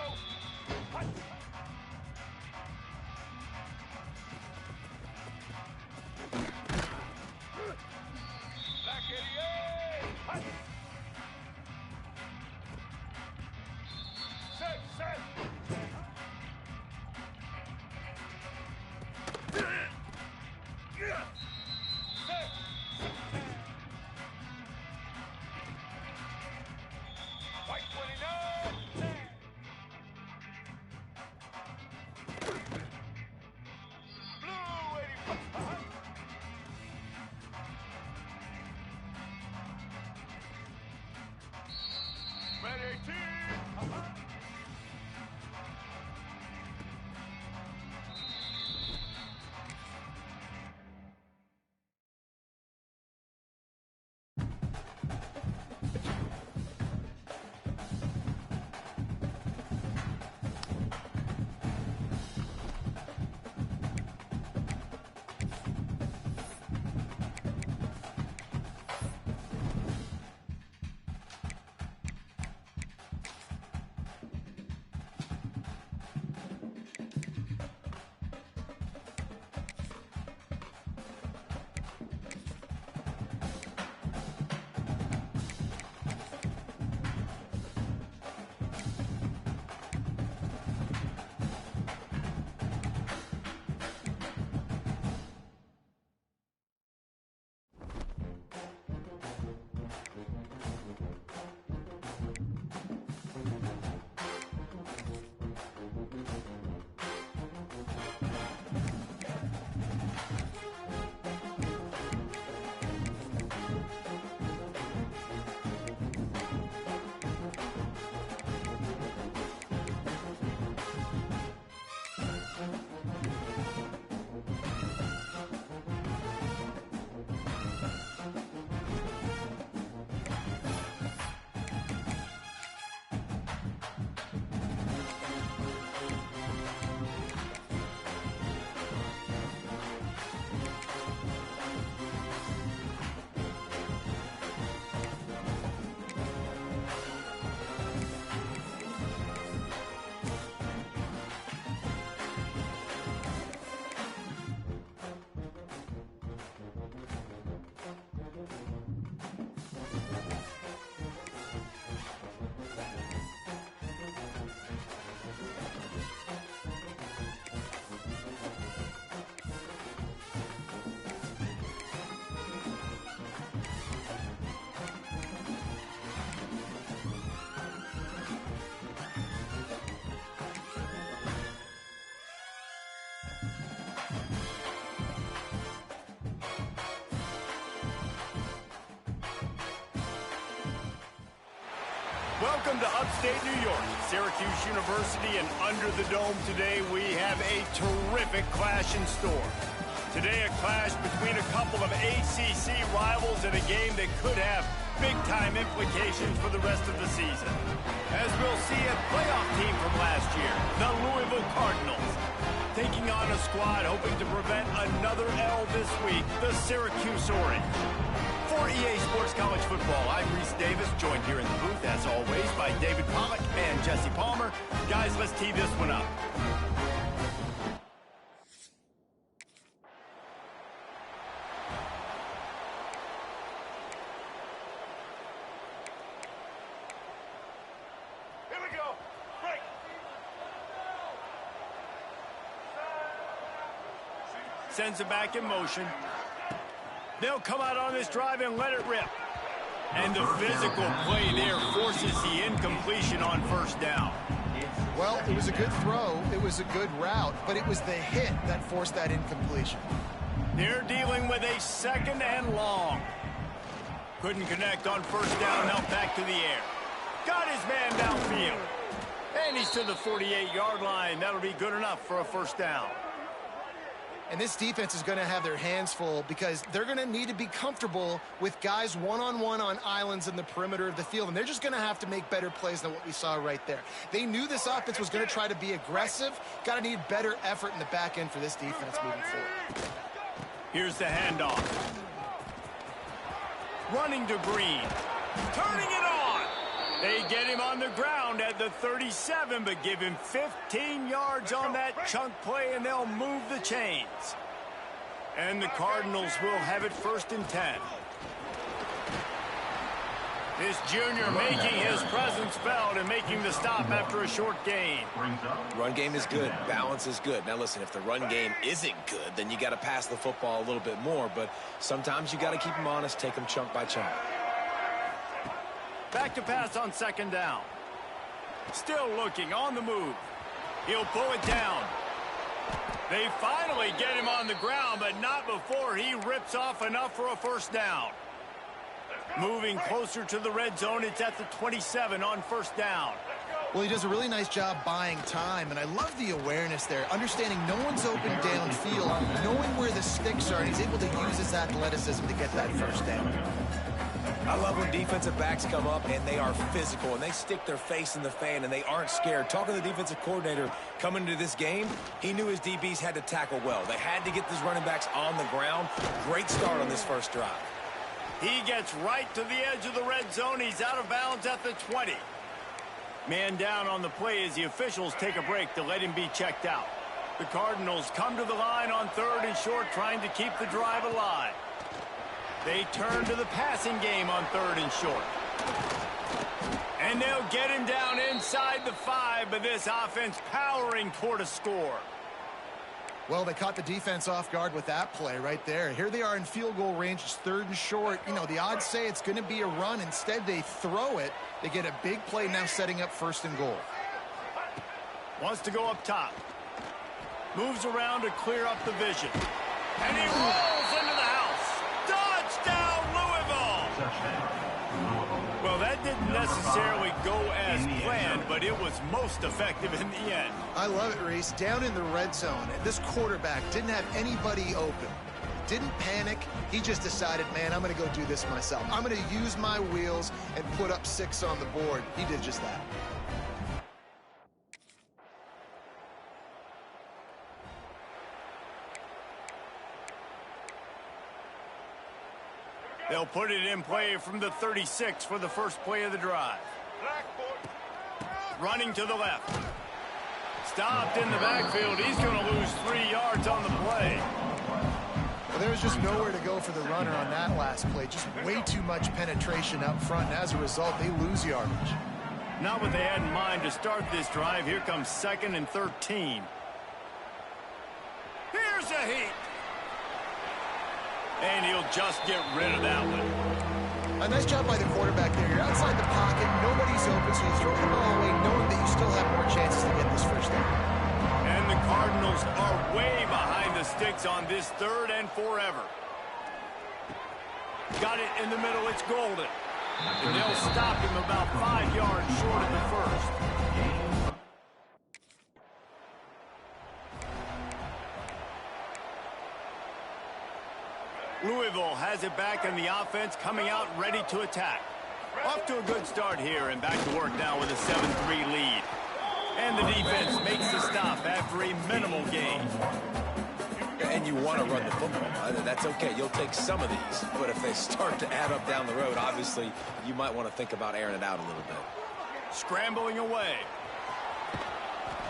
Black 88. Set, set. Set. White 29. Blue 85. Red 18. Welcome to upstate New York, Syracuse University, and under the dome today we have a terrific clash in store. Today a clash between a couple of ACC rivals in a game that could have big-time implications for the rest of the season. As we'll see a playoff team from last year, the Louisville Cardinals, taking on a squad hoping to prevent another L this week, the Syracuse Orange. For EA Sports College Football, I'm Reese Davis, joined here in the booth, as always, by David Pollack and Jesse Palmer. Guys, let's tee this one up. Here we go. Break. Sends it back in motion. They'll come out on this drive and let it rip. And the physical play there forces the incompletion on first down. Well, it was a good throw. It was a good route, but it was the hit that forced that incompletion. They're dealing with a second and long. Couldn't connect on first down, now back to the air. Got his man downfield. And he's to the 48-yard line. That'll be good enough for a first down. And this defense is going to have their hands full because they're going to need to be comfortable with guys one-on-one on islands in the perimeter of the field. And they're just going to have to make better plays than what we saw right there. They knew this offense was going to try to be aggressive. Got to need better effort in the back end for this defense moving forward. Here's the handoff. Running to Green. Turning it on. They get him on the ground at the 37, but give him 15 yards on that chunk play, and they'll move the chains. And the Cardinals will have it 1st and 10. This junior making his presence felt and making the stop after a short gain. Run game is good. Balance is good. Now, listen, if the run game isn't good, then you got to pass the football a little bit more. But sometimes you got to keep them honest, take them chunk by chunk. Back to pass on 2nd down. Still looking on the move. He'll pull it down. They finally get him on the ground, but not before he rips off enough for a first down. Moving closer to the red zone, it's at the 27 on 1st down. Well, he does a really nice job buying time, and I love the awareness there, understanding no one's open downfield, knowing where the sticks are, and he's able to use his athleticism to get that first down. I love when defensive backs come up and they are physical and they stick their face in the fan and they aren't scared. Talking to the defensive coordinator coming into this game, he knew his DBs had to tackle well. They had to get these running backs on the ground. Great start on this first drive. He gets right to the edge of the red zone. He's out of bounds at the 20. Man down on the play as the officials take a break to let him be checked out. The Cardinals come to the line on 3rd and short, trying to keep the drive alive. They turn to the passing game on 3rd and short. And they'll get him down inside the 5, but this offense powering toward a score. Well, they caught the defense off guard with that play right there. Here they are in field goal range. It's 3rd and short. You know, the odds say it's going to be a run. Instead, they throw it. They get a big play now setting up 1st and goal. Wants to go up top. Moves around to clear up the vision. And he rolls into the house. Touchdown, Louisville! Well, that didn't necessarily go as planned, but it was most effective in the end. I love it, Reese. Down in the red zone, this quarterback didn't have anybody open. Didn't panic. He just decided, man, I'm going to go do this myself. I'm going to use my wheels and put up 6 on the board. He did just that. They'll put it in play from the 36 for the first play of the drive. Running to the left. Stopped in the backfield. He's going to lose 3 yards on the play. Well, there was just nowhere to go for the runner on that last play. Just way too much penetration up front, and as a result, they lose yardage. Not what they had in mind to start this drive. Here comes 2nd and 13. Here's a heat. And he'll just get rid of that one. A nice job by the quarterback there. You're outside the pocket. Nobody's open, so you throw the ball away knowing that you still have more chances to get this first down. And the Cardinals are way behind the sticks on this 3rd and forever. Got it in the middle. It's Golden. And they'll stop him about 5 yards short of the first. Louisville has it back, and the offense coming out ready to attack. Off to a good start here, and back to work now with a 7-3 lead. And the defense makes the stop after a minimal gain. And you want to run the football. That's okay. You'll take some of these. But if they start to add up down the road, obviously, you might want to think about airing it out a little bit. Scrambling away.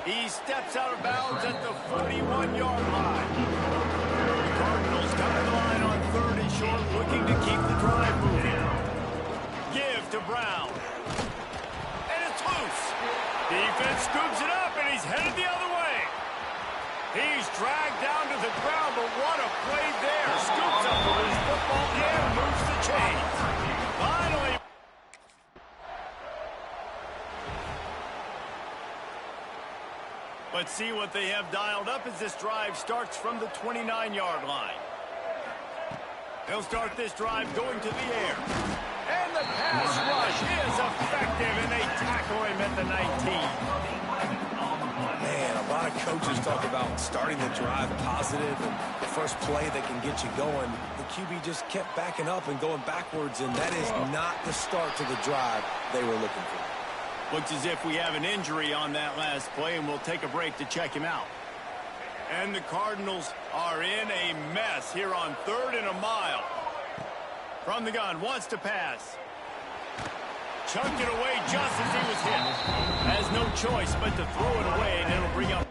He steps out of bounds at the 41-yard line. The Cardinals come to the line on 3rd and short, looking to keep the drive moving. Give to Brown. And it's loose. Defense scoops it up, and he's headed the other way. He's dragged down to the ground, but what a play there. Scoops up the loose football and moves the chains. Finally. Let's see what they have dialed up as this drive starts from the 29-yard line. They'll start this drive going to the air. And the pass rush is effective, and they tackle him at the 19. Man, a lot of coaches talk about starting the drive positive and the first play that can get you going. The QB just kept backing up and going backwards, and that is not the start to the drive they were looking for. Looks as if we have an injury on that last play, and we'll take a break to check him out. And the Cardinals are in a mess here on 3rd and a mile. From the gun, wants to pass. Chucked it away just as he was hit. Has no choice but to throw it away, and it'll bring up.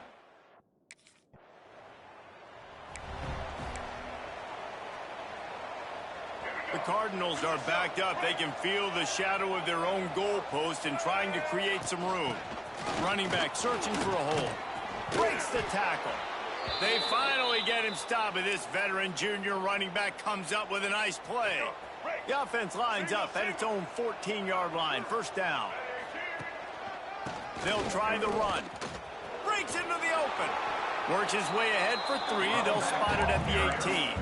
The Cardinals are backed up. They can feel the shadow of their own goalpost and trying to create some room. Running back searching for a hole. Breaks the tackle. They finally get him stopped, and this veteran junior running back comes up with a nice play. The offense lines up at its own 14-yard line. First down. They'll try the run. Breaks into the open. Works his way ahead for 3. They'll spot it at the 18.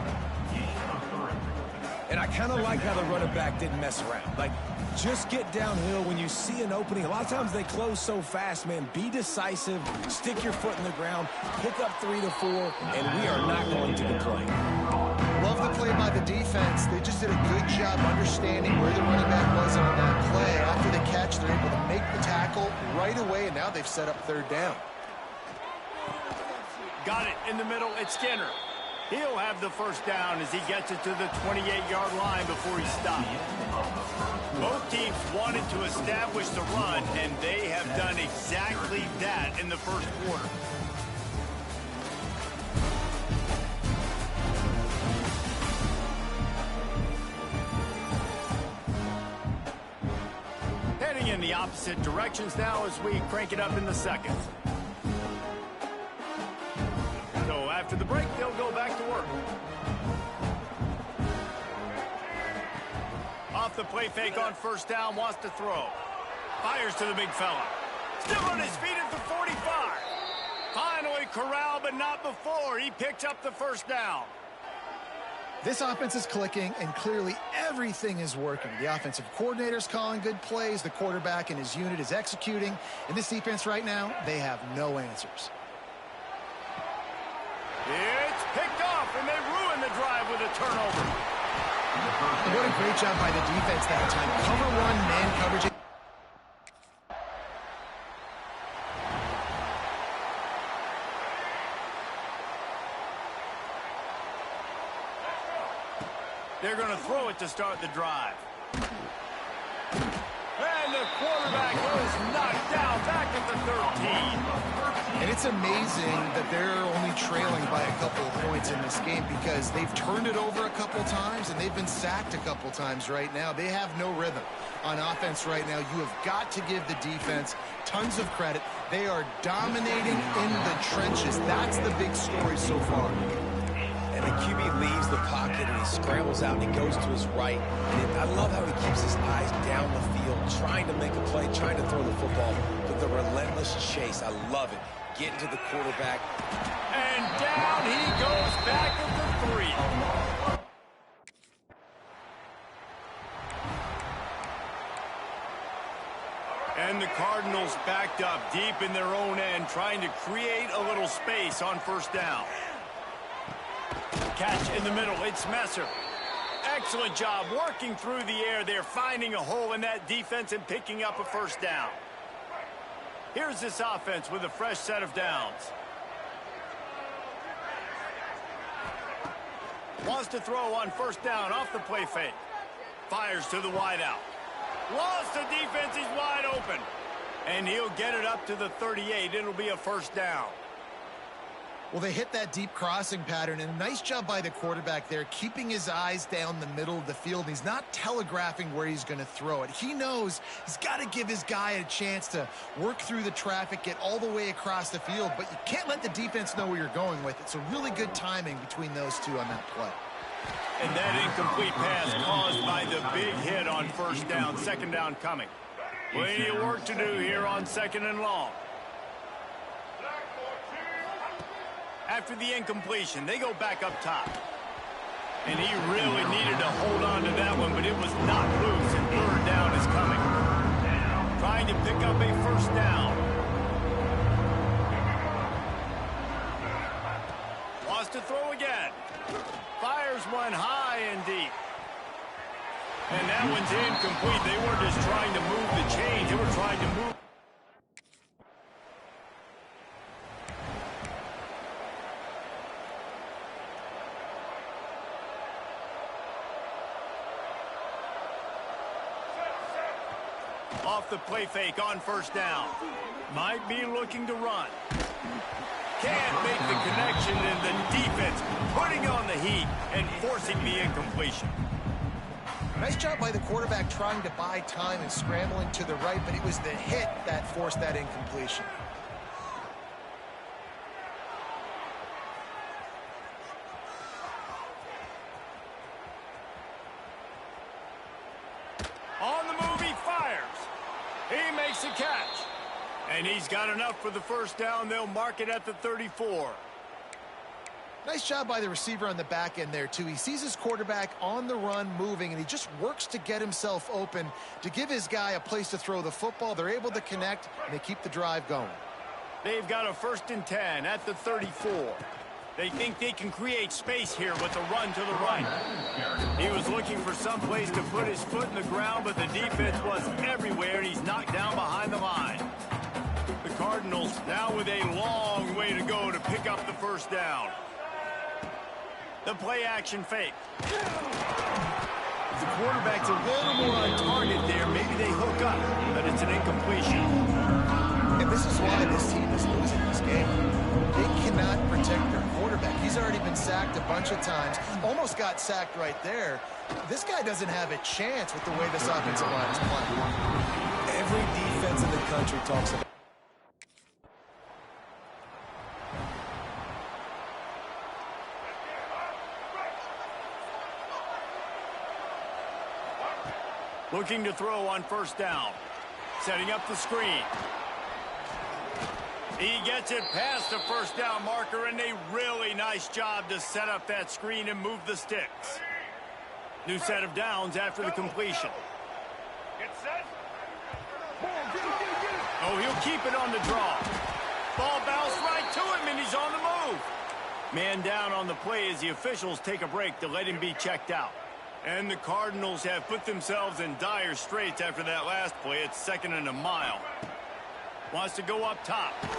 And I kind of like how the running back didn't mess around. Like, just get downhill when you see an opening. A lot of times they close so fast, man. Be decisive. Stick your foot in the ground. Pick up 3 to 4, and we are not going to complain. Love the play by the defense. They just did a good job understanding where the running back was on that play. After the catch, they're able to make the tackle right away, and now they've set up 3rd down. Got it in the middle. It's Skinner. He'll have the first down as he gets it to the 28-yard line before he stopped. Both teams wanted to establish the run, and they have done exactly that in the first quarter. Heading in the opposite directions now as we crank it up in the second. So after the break, they'll go back to work. Off the play fake on first down, wants to throw. Fires to the big fella. Still on his feet at the 45. Finally corralled, but not before. He picks up the first down. This offense is clicking, and clearly everything is working. The offensive coordinator's calling good plays. The quarterback and his unit is executing. In this defense right now, they have no answers. It's picked off, and they ruin the drive with a turnover. What a great job by the defense that time. Cover 1, man coverage. They're going to throw it to start the drive. And the quarterback was knocked down back at the 13. And it's amazing that they're only trailing by a couple of points in this game because they've turned it over a couple times and they've been sacked a couple times right now. They have no rhythm on offense right now. You have got to give the defense tons of credit. They are dominating in the trenches. That's the big story so far. And the QB leaves the pocket and he scrambles out and he goes to his right. And I love how he keeps his eyes down the field, trying to make a play, trying to throw the football, but the relentless chase. I love it. Getting to the quarterback. And down he goes back at the 3. And the Cardinals backed up deep in their own end, trying to create a little space on first down. Catch in the middle, it's Messer. Excellent job working through the air there, finding a hole in that defense and picking up a first down. Here's this offense with a fresh set of downs. Wants to throw on first down off the play fake. Fires to the wideout. Lost the defense, he's wide open. And he'll get it up to the 38. It'll be a first down. Well, they hit that deep crossing pattern, and a nice job by the quarterback there, keeping his eyes down the middle of the field. He's not telegraphing where he's going to throw it. He knows he's got to give his guy a chance to work through the traffic, get all the way across the field, but you can't let the defense know where you're going with it. So really good timing between those two on that play. And that incomplete pass caused by the big hit on first down, second down coming. Plenty of work to do here on second and long. After the incompletion, they go back up top. And he really needed to hold on to that one, but it was not loose, and third down is coming. Trying to pick up a first down. Wants to throw again. Fires one high and deep. And that one's incomplete. They weren't just trying to move the chains. They were trying to move. Off the play fake on first down. Might be looking to run. Can't make the connection, and the defense putting on the heat and forcing the incompletion. Nice job by the quarterback trying to buy time and scrambling to the right, but it was the hit that forced that incompletion. On the move, he fires. He makes a catch. And he's got enough for the first down. They'll mark it at the 34. Nice job by the receiver on the back end there, too. He sees his quarterback on the run moving, and he just works to get himself open to give his guy a place to throw the football. They're able to connect, and they keep the drive going. They've got a 1st and 10 at the 34. They think they can create space here with a run to the right. He was looking for some place to put his foot in the ground, but the defense was everywhere, and he's knocked down behind the line. The Cardinals now with a long way to go to pick up the first down. The play action fake. The quarterback's a little more on target there. Maybe they hook up, but it's an incompletion. And this is why this team is losing this game. They cannot protect their quarterback. He's already been sacked a bunch of times. Almost got sacked right there. This guy doesn't have a chance with the way this offensive line is playing. Every defense in the country talks about looking to throw on first down. Setting up the screen. He gets it past the first down marker, and a really nice job to set up that screen and move the sticks. New set of downs after the completion. Get set. Oh, he'll keep it on the draw. Ball bounced right to him, and he's on the move. Man down on the play as the officials take a break to let him be checked out. And the Cardinals have put themselves in dire straits after that last play. It's 2nd and a mile. Wants to go up top. Well,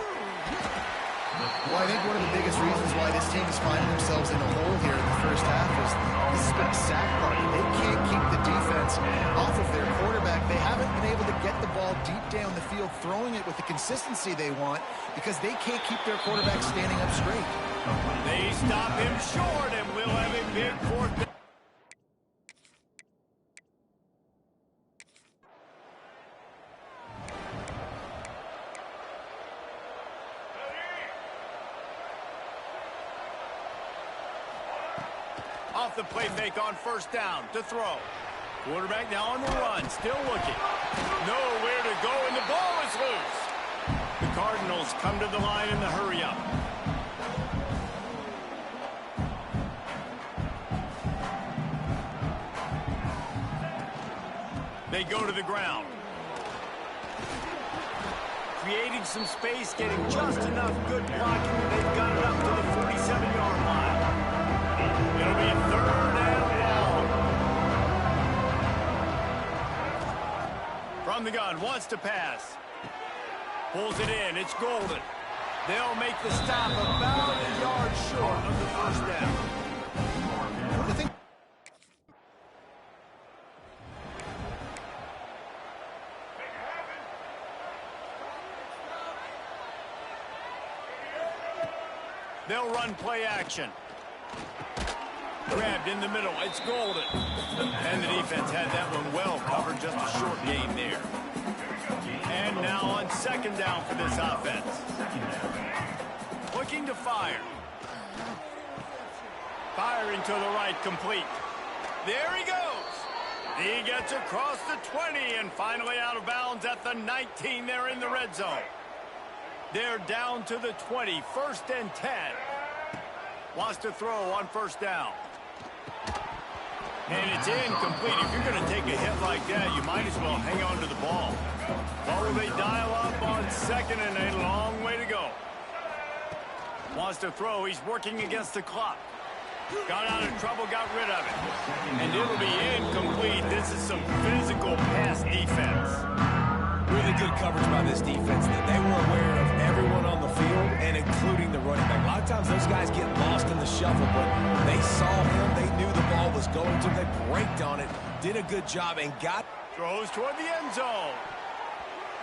I think one of the biggest reasons why this team is finding themselves in a hole here in the first half is this has been a sack party. They can't keep the defense off of their quarterback. They haven't been able to get the ball deep down the field, throwing it with the consistency they want because they can't keep their quarterback standing up straight. They stop him short, and we'll have a big 4th down. Off the play fake on first down to throw. Quarterback now on the run, still looking. Nowhere to go, and the ball is loose. The Cardinals come to the line in the hurry-up. They go to the ground. Creating some space, getting just enough good blocking. They've got it up to the 47-yard line. It'll be 3rd and long. From the gun, wants to pass. Pulls it in, it's Golden. They'll make the stop about a yard short of the first down. I think they'll run play action. Grabbed in the middle. It's Golden. And the defense had that one well covered. Just a short gain there. And now on 2nd down for this offense. Looking to fire. Firing to the right, complete. There he goes. He gets across the 20 and finally out of bounds at the 19. They're in the red zone. They're down to the 20. 1st and 10. Wants to throw on first down. And it's incomplete. If you're going to take a hit like that, you might as well hang on to the ball. What will they dial up on 2nd and a long way to go? Wants to throw. He's working against the clock. Got out of trouble, got rid of it. And it'll be incomplete. This is some physical pass defense. Really good coverage by this defense. They were aware of everyone on the field, and including the running back. A lot of times those guys get lost in the shuffle, but they saw him. They knew the ball was going to. They braked on it, did a good job, and got... Throws toward the end zone.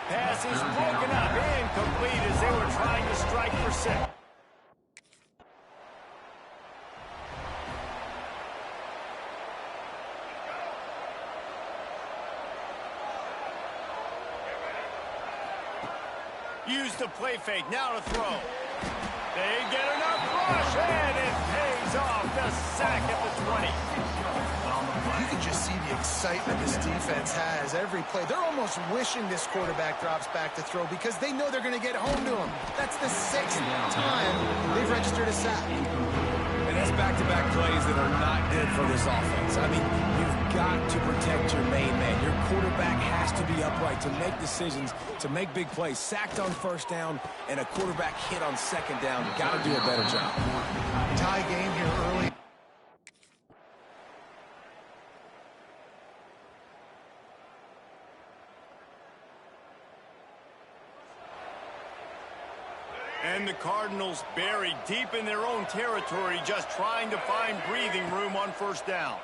Pass is broken up, incomplete as they were trying to strike for 6. Use the play fake, now to throw. They get enough rush, and it pays off. The sack at the 20. You can just see the excitement this defense has every play. They're almost wishing this quarterback drops back to throw because they know they're going to get home to him. That's the 6th time they've registered a sack. And that's back-to-back plays that are not good for this offense. I mean, you've got to protect your main man. Your quarterback has to be upright to make decisions, to make big plays. Sacked on first down and a quarterback hit on second down. Got to do a better job. Tie game here early. And the Cardinals buried deep in their own territory, just trying to find breathing room on first down.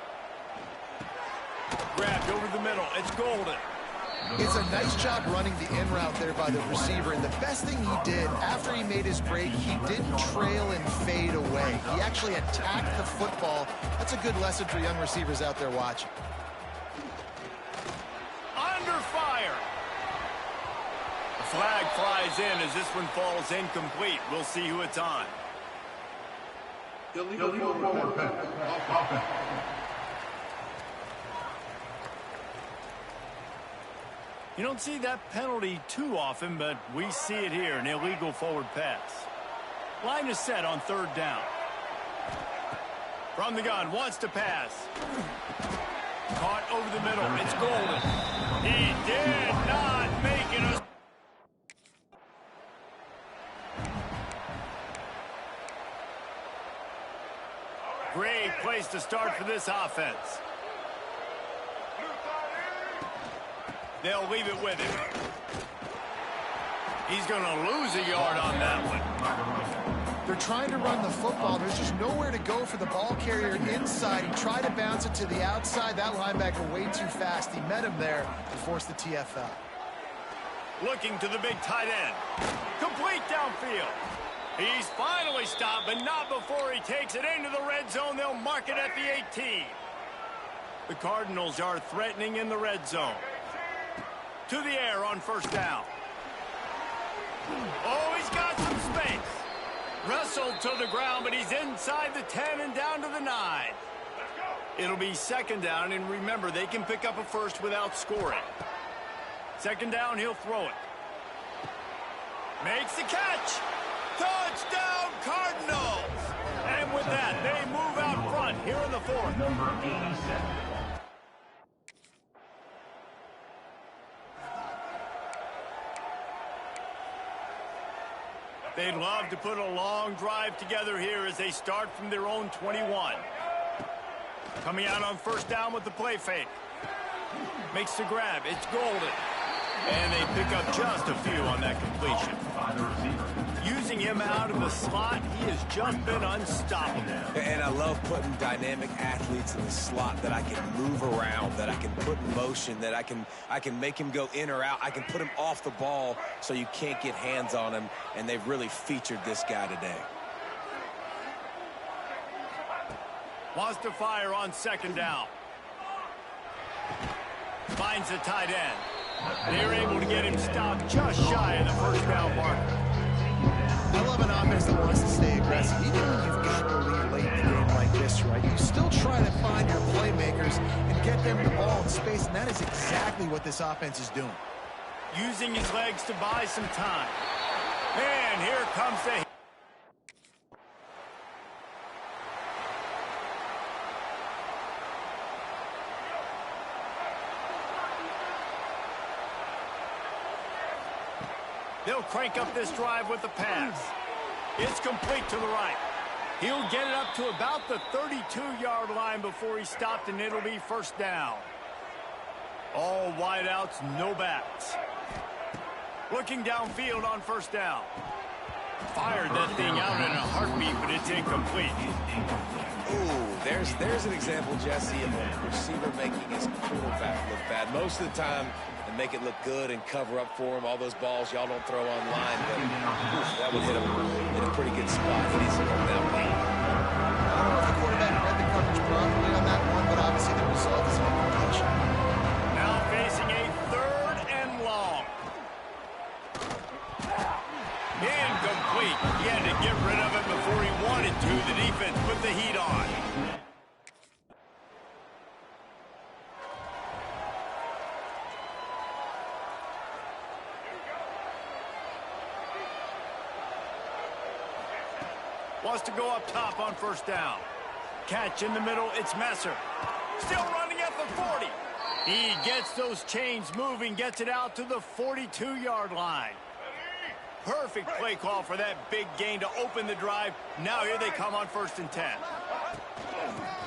Grabbed over the middle. It's Golden. It's a nice job running the in route there by the receiver. And the best thing he did after he made his break, he didn't trail and fade away. He actually attacked the football. That's a good lesson for young receivers out there watching. Under fire. The flag flies in as this one falls incomplete. We'll see who it's on. Illegal forward offense. You don't see that penalty too often, but we see it here, an illegal forward pass. Line is set on third down. From the gun, wants to pass. Caught over the middle, it's Golden. He did not make it a... Great place to start for this offense. They'll leave it with him. He's going to lose a yard on that one. They're trying to run the football. There's just nowhere to go for the ball carrier inside. He tried to bounce it to the outside. That linebacker way too fast. He met him there to force the TFL. Looking to the big tight end. Complete downfield. He's finally stopped, but not before he takes it into the red zone. They'll mark it at the 18. The Cardinals are threatening in the red zone. To the air on first down. Oh, he's got some space. Wrestled to the ground, but he's inside the 10 and down to the 9. It'll be second down, and remember, they can pick up a first without scoring. Second down, he'll throw it. Makes the catch. Touchdown, Cardinals! And with that, they move out front here in the 4th. Number 87. They'd love to put a long drive together here as they start from their own 21. Coming out on first down with the play fake. Makes the grab. It's Golden. And they pick up just a few on that completion. Using him out of the slot, he has just been unstoppable. And I love putting dynamic athletes in the slot that I can move around, that I can put in motion, that I can make him go in or out. I can put him off the ball so you can't get hands on him, and they've really featured this guy today. Wants to fire on second down. Finds the tight end. They're able to get him stopped just shy of the first down marker. I love an offense that wants to stay aggressive. Even when you've got the lead late in the game like this, right, you still try to find your playmakers and get them the ball in space, and that is exactly what this offense is doing. Using his legs to buy some time. And here comes the... They'll crank up this drive with the pass. It's complete to the right. He'll get it up to about the 32-yard line before he stopped, and it'll be first down. All wideouts, no backs. Looking downfield on first down. Fired that thing out in a heartbeat, but it's incomplete. Ooh, there's an example, Jesse, of a receiver making his quarterback look bad. Most of the time, they make it look good and cover up for him. All those balls y'all don't throw online, but that would hit him in a pretty good spot. He needs to go down lane. I don't know if the quarterback read the coverage properly on that one, but obviously the result is an incompletion. Now facing a 3rd and long. Incomplete. He had to get rid of it before he wanted to. The defense put the heat on. Wants to go up top on first down. Catch in the middle. It's Messer. Still running at the 40. He gets those chains moving, gets it out to the 42-yard line. Perfect play call for that big gain to open the drive. Now here they come on 1st and 10.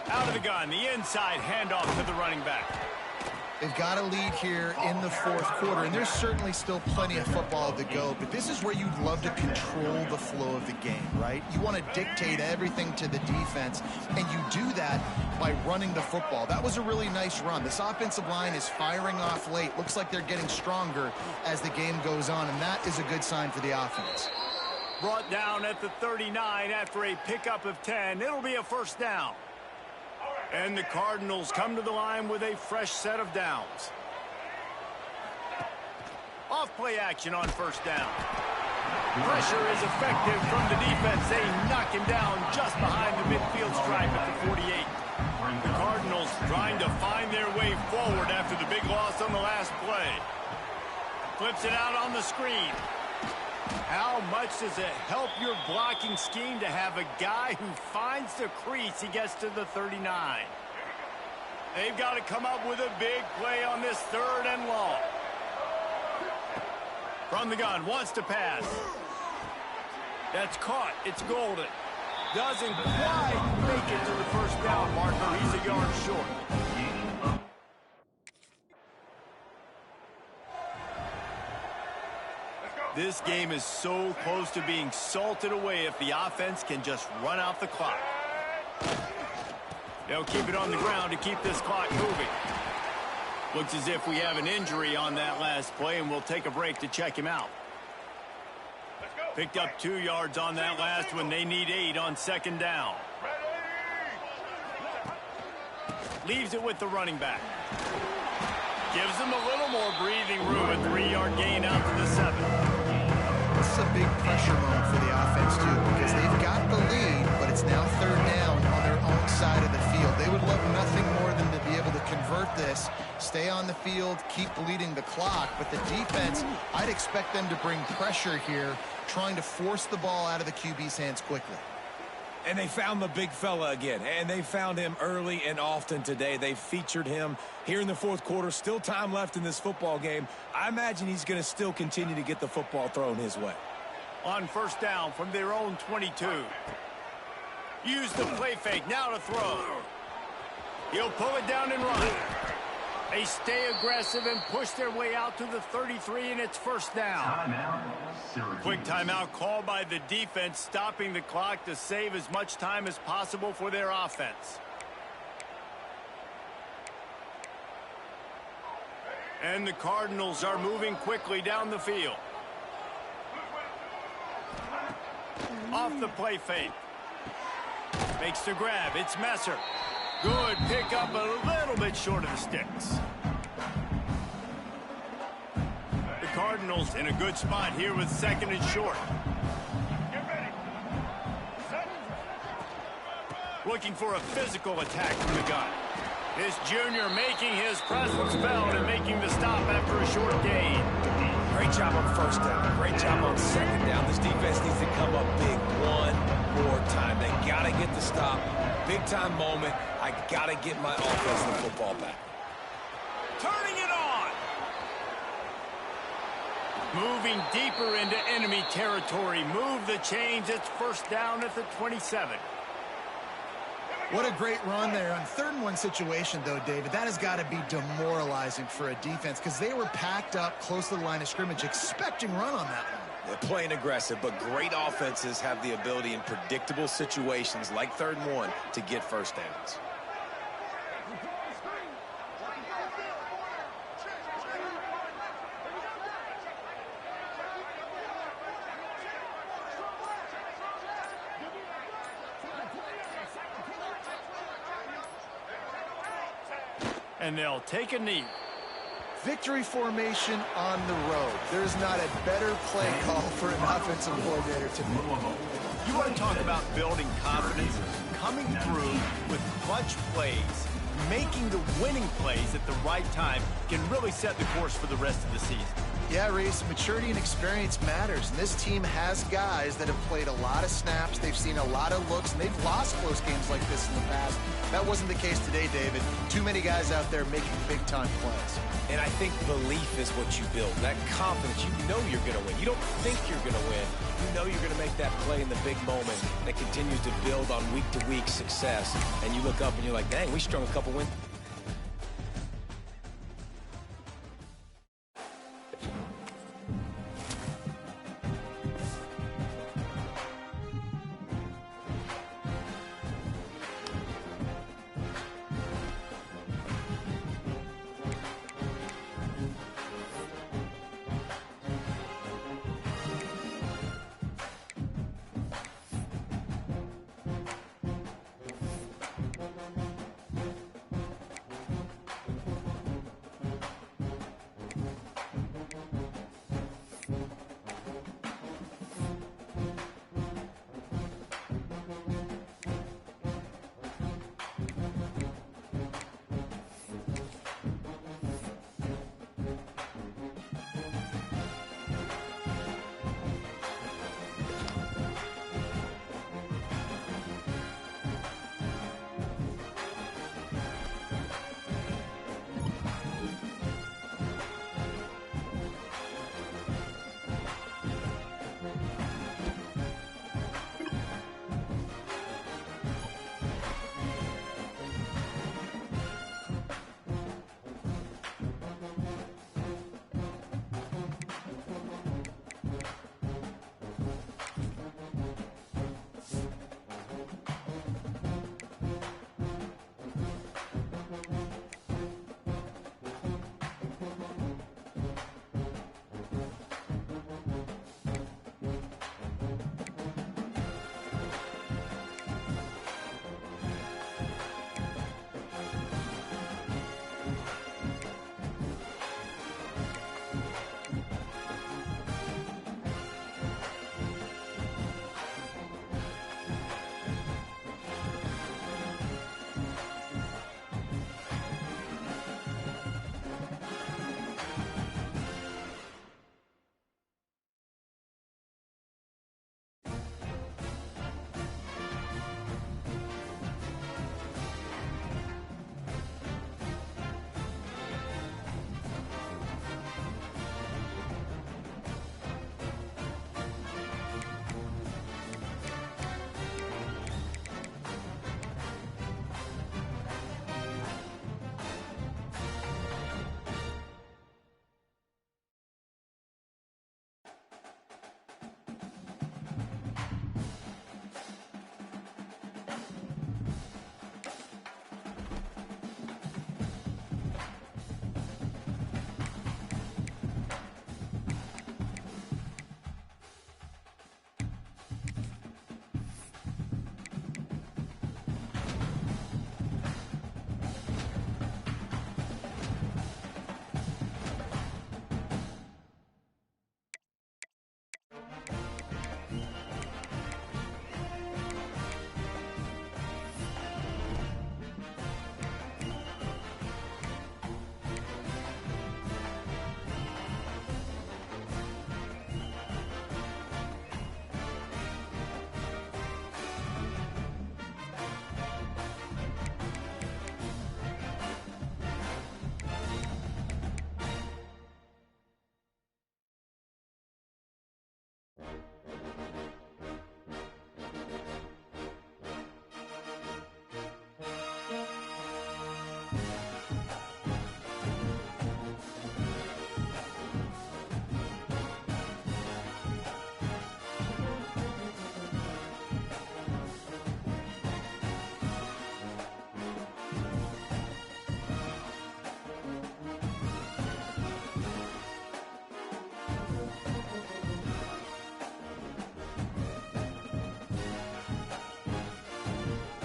Out of the gun, the inside handoff to the running back. They've got a lead here in the 4th quarter, and there's certainly still plenty of football to go, but this is where you'd love to control the flow of the game, right? You want to dictate everything to the defense, and you do that by running the football. That was a really nice run. This offensive line is firing off late. Looks like they're getting stronger as the game goes on, and that is a good sign for the offense. Brought down at the 39 after a pickup of 10. It'll be a first down. And the Cardinals come to the line with a fresh set of downs. Off play action on first down. Pressure is effective from the defense. They knock him down just behind the midfield stripe at the 48. The Cardinals trying to find their way forward after the big loss on the last play. Flips it out on the screen. How much does it help your blocking scheme to have a guy who finds the crease? He gets to the 39. They've got to come up with a big play on this 3rd and long. From the gun, wants to pass. That's caught. It's Golden. Doesn't quite make it to the first down marker. He's a yard short. This game is so close to being salted away if the offense can just run out the clock. They'll keep it on the ground to keep this clock moving. Looks as if we have an injury on that last play, and we'll take a break to check him out. Picked up 2 yards on that last one. They need 8 on 2nd down. Leaves it with the running back. Gives them a little more breathing room. A 3-yard gain out to the 7. This is a big pressure moment for the offense, too, because they've got the lead, but it's now 3rd down on their own side of the field. They would love nothing more than to be able to convert this, stay on the field, keep bleeding the clock. But the defense, I'd expect them to bring pressure here, trying to force the ball out of the QB's hands quickly. And they found the big fella again, and they found him early and often today. They featured him here in the 4th quarter. Still time left in this football game. I imagine he's going to still continue to get the football thrown his way. On first down from their own 22. Use the play fake, now to throw. He'll pull it down and run. They stay aggressive and push their way out to the 33, and it's first down. Quick timeout called by the defense, stopping the clock to save as much time as possible for their offense. And the Cardinals are moving quickly down the field. Off the play fake. Makes the grab. It's Messer. Good pickup, a little bit short of the sticks. The Cardinals in a good spot here with 2nd and short. Looking for a physical attack from the gun. This junior making his presence felt and making the stop after a short gain. Great job on first down. Great job on 2nd down. This defense needs to come up big one more time. They got to get the stop. Big time moment. I got to get my offense the football back. Turning it on. Moving deeper into enemy territory. Move the chains. It's first down at the 27. What a great run there. On 3rd and 1 situation, though, David, that has got to be demoralizing for a defense because they were packed up close to the line of scrimmage, expecting run on that one. They're playing aggressive, but great offenses have the ability in predictable situations like 3rd and 1 to get first downs. And they'll take a knee. Victory formation on the road. There's not a better play call for an offensive coordinator to make. You want to talk about building confidence? Coming through with clutch plays, making the winning plays at the right time can really set the course for the rest of the season. Yeah, Reese, maturity and experience matters. And this team has guys that have played a lot of snaps. They've seen a lot of looks, and they've lost close games like this in the past. That wasn't the case today, David. Too many guys out there making big-time plays. And I think belief is what you build. That confidence, you know you're going to win. You don't think you're going to win. You know you're going to make that play in the big moment that continues to build on week-to-week success. And you look up and you're like, dang, we strung a couple wins.